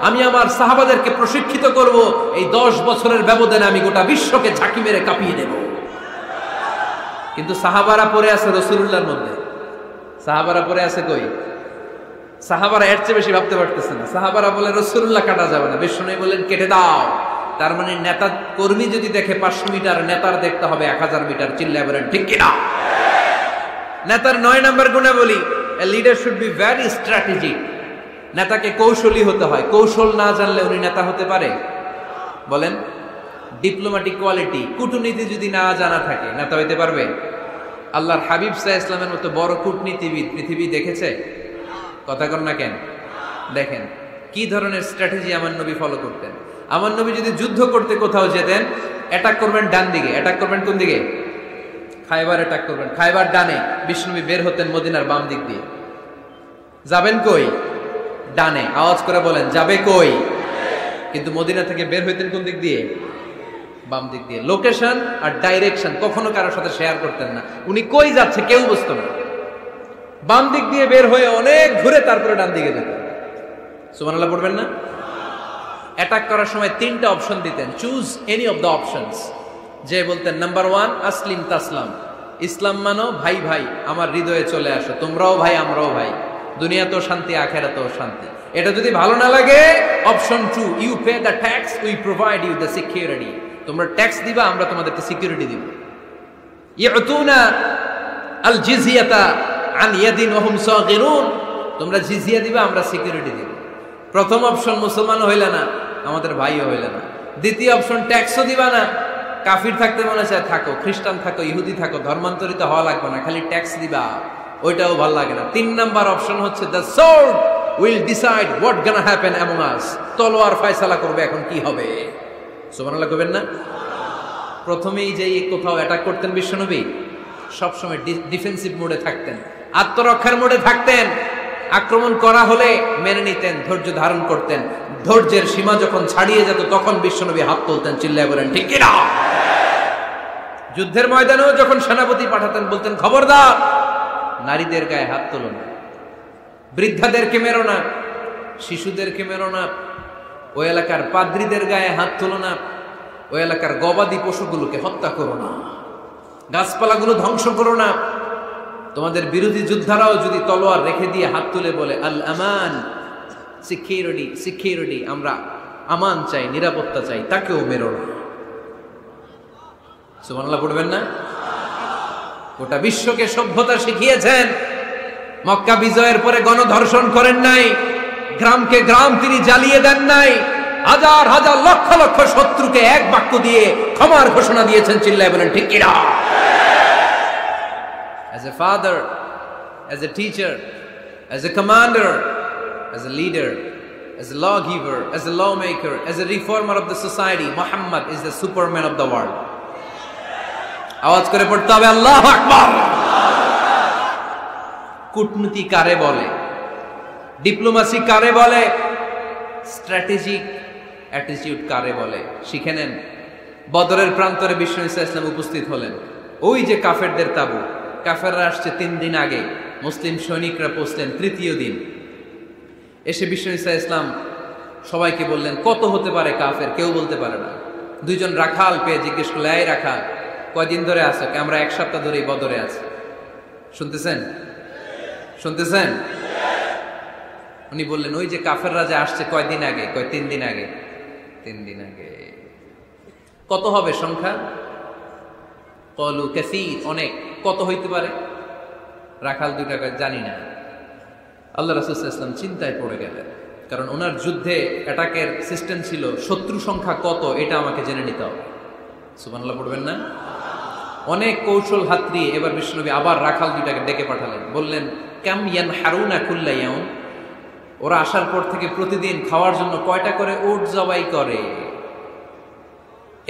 আমি আমার সাহাবাদেরকে প্রশিক্ষিত করব। এই 10 বছরের ব্যবধানে আমি গোটা বিশ্বকে ঝাঁকি মেরে কাঁপিয়ে দেব। কিন্তু সাহাবারা পড়ে আছে রাসূলুল্লাহর মধ্যে। সাহাবারা পড়ে আছে কই? সাহাবারা এর চেয়ে বেশি ভাবতে পারতেছে না। সাহাবারা বলে রাসূলুল্লাহ কাটা যাবে না। বিশ্বনবী বললেন কেটে দাও। তার মানে নেতা কর্মী যদি দেখে 500 মিটার, নেতার দেখতে হবে 1000 মিটার। চিল্লায় বলেন ঠিক কিনা? নেতার 9 নম্বর গুণাবলী, a leader should be very strategic. নেতাকে কৌশলী হতে হয়। কৌশল না জানলে উনি নেতা হতে পারে? বলেন, ডিপ্লোম্যাটিক কোয়ালিটি, কূটনীতি যদি না জানা থাকে, নেতা হইতে পারবে? আল্লাহর হাবিব সাল্লাল্লাহু আলাইহি ওয়াসাল্লামের মতো বড় কূটনীতিবিদ পৃথিবী দেখেছে? কথা কর না কেন? দেখেন কি ধরনের স্ট্র্যাটেজি আমার নবী ফলো করতেন। আমার নবী যদি যুদ্ধ করতে কোথাও যেতেন, অ্যাটাক করবেন ডান দিকে, অ্যাটাক করবেন কোন দিকে? খায়বার অ্যাটাক করবেন, খায়বার ডানে। বিশ্বনবী বের হতেন মদিনার বাম দিক দিয়ে। যাবেন কই? ডানে। আওয়াজ করে বলেন, যাবে কই? কিন্তু মদিনা থেকে বের হইতেন কোন দিক দিয়ে? বাম দিক দিয়ে। লোকেশন আর ডাইরেকশন কখনো কারোর সাথে শেয়ার করতেন না। উনি কই যাচ্ছে কেউ বুঝতো না। বাম দিক দিয়ে বের হয়ে অনেক ঘুরে তারপরে ডান দিকে যেতেন। সুবহানাল্লাহ পড়বেন না? অ্যাটাক করার সময় 3টা অপশন দিতেন, choose any of the options. যে বলতেন নাম্বার 1 আসলিম তাসলাম, ইসলাম মানো, ভাই ভাই আমার হৃদয়ে চলে আসো, তোমরাও ভাই আমরাও ভাই, দুনিয়াতেও শান্তি আখিরাতেও শান্তি। এটা যদি ভালো না লাগে option 2 you pay the tax, we provide you the security. তোমরা ট্যাক্স দিবা, আমরা তোমাদেরকে সিকিউরিটি দিব। ইউতুনা আল জিজিয়াতা আন ইয়াদিন ওয়া হুম সাগিরুন, তোমরা জিজিয়া দিবা, আমরা সিকিউরিটি দিব। প্রথম অপশন মুসলমান হইলে না, আমাদের ভাইও হইলে না। দ্বিতীয় অপশন ট্যাক্সও দিবা না, কাফির থাকতে মনে চায় থাকো, খ্রিস্টান থাকো, ইহুদি থাকো, ধর্মান্তরিত হওয়া লাগবে না, খালি ট্যাক্স দিবা, ওইটাও ভালো লাগে না। 3 নাম্বার অপশন হচ্ছে the sword will decide what gonna happen among আস, তলোয়ার ফয়সালা করবে এখন কি হবে। সুবহানাল্লাহ কইবেন না? প্রথমেই যে কোথাও অ্যাটাক করতেন বিশ্বনবী, সবসময় ডিফেন্সিভ মোডে থাকতেন, আত্মরক্ষার মোডে থাকতেন। আক্রমণ করা হলে মেনে নিতেন, ধৈর্য ধারণ করতেন। ধৈর্যের সীমা যখন ছাড়িয়ে যেত তখন বিশ্বনবী হাত তুলতেন, চিল্লায় বলেন ঠিক কিনা? যুদ্ধের ময়দানেও যখন সেনাপতি পাঠাতেন বলতেন খবরদার নারীদের গায়ে হাত তোলো না, বৃদ্ধাদেরকে মেরো না, শিশুদেরকে মেরো না, ওই এলাকার পাদ্রীদের গায়ে হাত তোলো না, ওই এলাকার গবাদি পশুগুলোকে হত্যা করো না, গাছপালাগুলো ধ্বংস করো না। তোমাদের বিরোধী যোদ্ধারাও যদি তলোয়ার রেখে দিয়ে হাত তুলে বলে আল আমান, সিকিউরিটি সিকিউরিটি, আমরা আমান চাই, নিরাপত্তা চাই, তাকেও মেরো না। সুবহানাল্লাহ পড়বেন না? গোটা বিশ্বকে সভ্যতা শিখিয়েছেন। মক্কা বিজয়ের পরে গণধর্ষণ করেন নাই, গ্রামকে গ্রাম তিনি জ্বালিয়ে দেন নাই, হাজার হাজার লক্ষ লক্ষ শত্রুকে এক বাক্য দিয়ে ক্ষমার ঘোষণা দিয়েছেন, চিল্লায় বলেন ঠিক কিনা? As a father, as a teacher, as a commander, as a leader, as a lawgiver, as a lawmaker, as a reformer of the society, Muhammad is the superman of the world. আওয়াজ করে পড়তে হবে আল্লাহু আকবার। কূটনীতি কারে বলে, diplomacy কারে বলে, স্ট্র্যাটেজিক অ্যাটিটিউড কারে বলে শিখে নেন। বদরের প্রান্তরে বিশ্ব ইসা ইসলাম উপস্থিত হলেন। ওই যে কাফেরদের তাবু, কাফেররা আসছে 3 দিন আগে, মুসলিম সৈনিকরা পৌঁছলেন 3য় দিন। এসে বিশ্ব ইসা ইসলাম সবাইকে বললেন কত হতে পারে কাফের, কেউ বলতে পারে না। 2 জন রাখাল পেয়ে জিজ্ঞেস করলে এই রাখাল কয়দিন ধরে আছো? আমরা 1 সপ্তাহ ধরেই বদরে আছি। শুনতেছেন? শুনতেছেন? উনি বললেন ওই যে কাফেররা যে আসছে কয়দিন আগে? 3 দিন আগে। 3 দিন আগে। কত হবে সংখ্যা? কলু কাসীর, অনেক। কত হইতে পারে? রাখাল 2টা জানি না। আল্লাহ রাসূল সাল্লাল্লাহু আলাইহি ওয়াসাল্লাম চিন্তায় পড়ে গেলেন, কারণ ওনার যুদ্ধে অ্যাটাকের সিস্টেম ছিল শত্রু সংখ্যা কত এটা আমাকে জেনে নিতে হবে। সুবহানাল্লাহ পড়বেন না? অনেক কৌশল হাতড়িয়ে এবার বিশ্বনবী আবার রাখাল 2টাকে ডেকে পাঠালেন, বললেন কাম ইয়ানহারুনা কুল্লা ইয়াউম, ওরা আসার পর থেকে প্রতিদিন খাওয়ার জন্য কয়টা করে উট জবাই করে?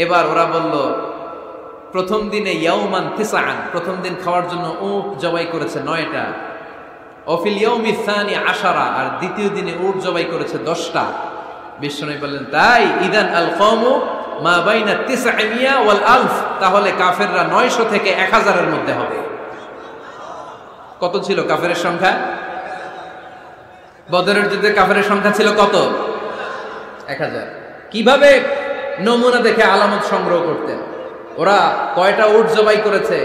এবার ওরা বলল প্রথম দিনে ইয়াউমান তিসআন, প্রথম দিন খাওয়ার জন্য উট জবাই করেছে 9টা। অফিল ইয়াউমি সানি 10, আর দ্বিতীয় দিনে উট জবাই করেছে 10টা। বিশ্বনবী বললেন তাই ইদান আল কওমু মা বাইনা 900 ওয়াল আলফ, তাহলে কাফেররা 900 থেকে 1000 এর মধ্যে হবে। কত ছিল কাফেরের সংখ্যা? বদরের যুদ্ধে কাফেরের সংখ্যা ছিল কত? 1000। কিভাবে নমুনা দেখে আলামত সংগ্রহ করতেন? ওরা কয়টা উট জবাই করেছে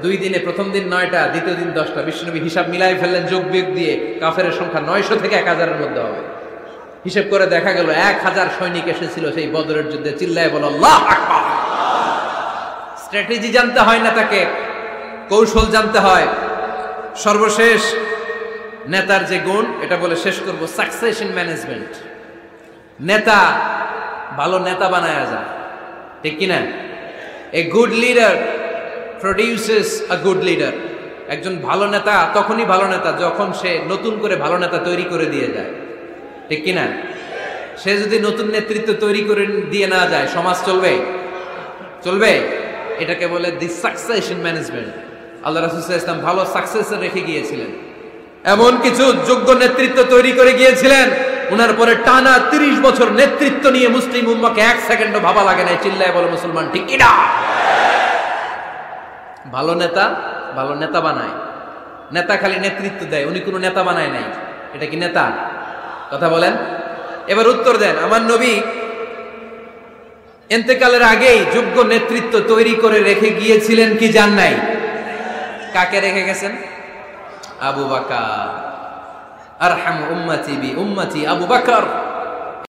2 দিনে? প্রথম দিন 9টা, দ্বিতীয় দিন 10টা। বিশ্বনবী হিসাব মিলাই ফেললেন যোগ বিয়োগ দিয়ে, কাফেরের সংখ্যা 900 থেকে 1000 এর মধ্যে হবে। হিসেব করে দেখা গেল 1000 সৈনিক এসেছিল সেই বদরের যুদ্ধে। চিল্লায় বলো আল্লাহু আকবার। স্ট্র্যাটেজি জানতে হয় না, তাকে কৌশল জানতে হয়। সর্বশেষ নেতার যে গুণ, এটা বলে শেষ করব, সাকসেশন ম্যানেজমেন্ট। নেতা ভালো নেতা বানায়া যায়, ঠিক কিনা? A good leader produces a good leader. একজন ভালো নেতা তখনই ভালো নেতা যখন সে নতুন করে ভালো নেতা তৈরি করে দিয়ে যায়, ঠিক কিনা? সে যদি নতুন নেতৃত্ব তৈরি করে দিয়ে না যায় সমাজ চলবে? চলবে? এটাকে বলে দি সাকসেশন ম্যানেজমেন্ট। আল্লাহ রাসূল সাল্লাল্লাহু আলাইহি ওয়াসাল্লাম ভালো সাকসেসর রেখে গিয়েছিলেন, এমন কিছু যোগ্য নেতৃত্ব তৈরি করে গিয়েছিলেন উনার পরে টানা 30 বছর নেতৃত্ব নিয়ে মুসলিম উম্মাহকে এক সেকেন্ডও ভাবা লাগে না। চিল্লায় বলো মুসলমান ঠিক কি না? ভালো নেতা বানায়। নেতা খালি নেতৃত্ব দেয়, উনি কোনো নেতা বানায় নাই। এটা কি নেতা? কথা বলেন। এবার উত্তর দেন। আমার নবী ইন্তেকালের আগেই যোগ্য নেতৃত্ব তৈরি করে রেখে গিয়েছিলেন কি জান নাই? কাকে রেখে গেছেন? আবু বকর। আরহামু উম্মতি বি উম্মতি আবু বকর।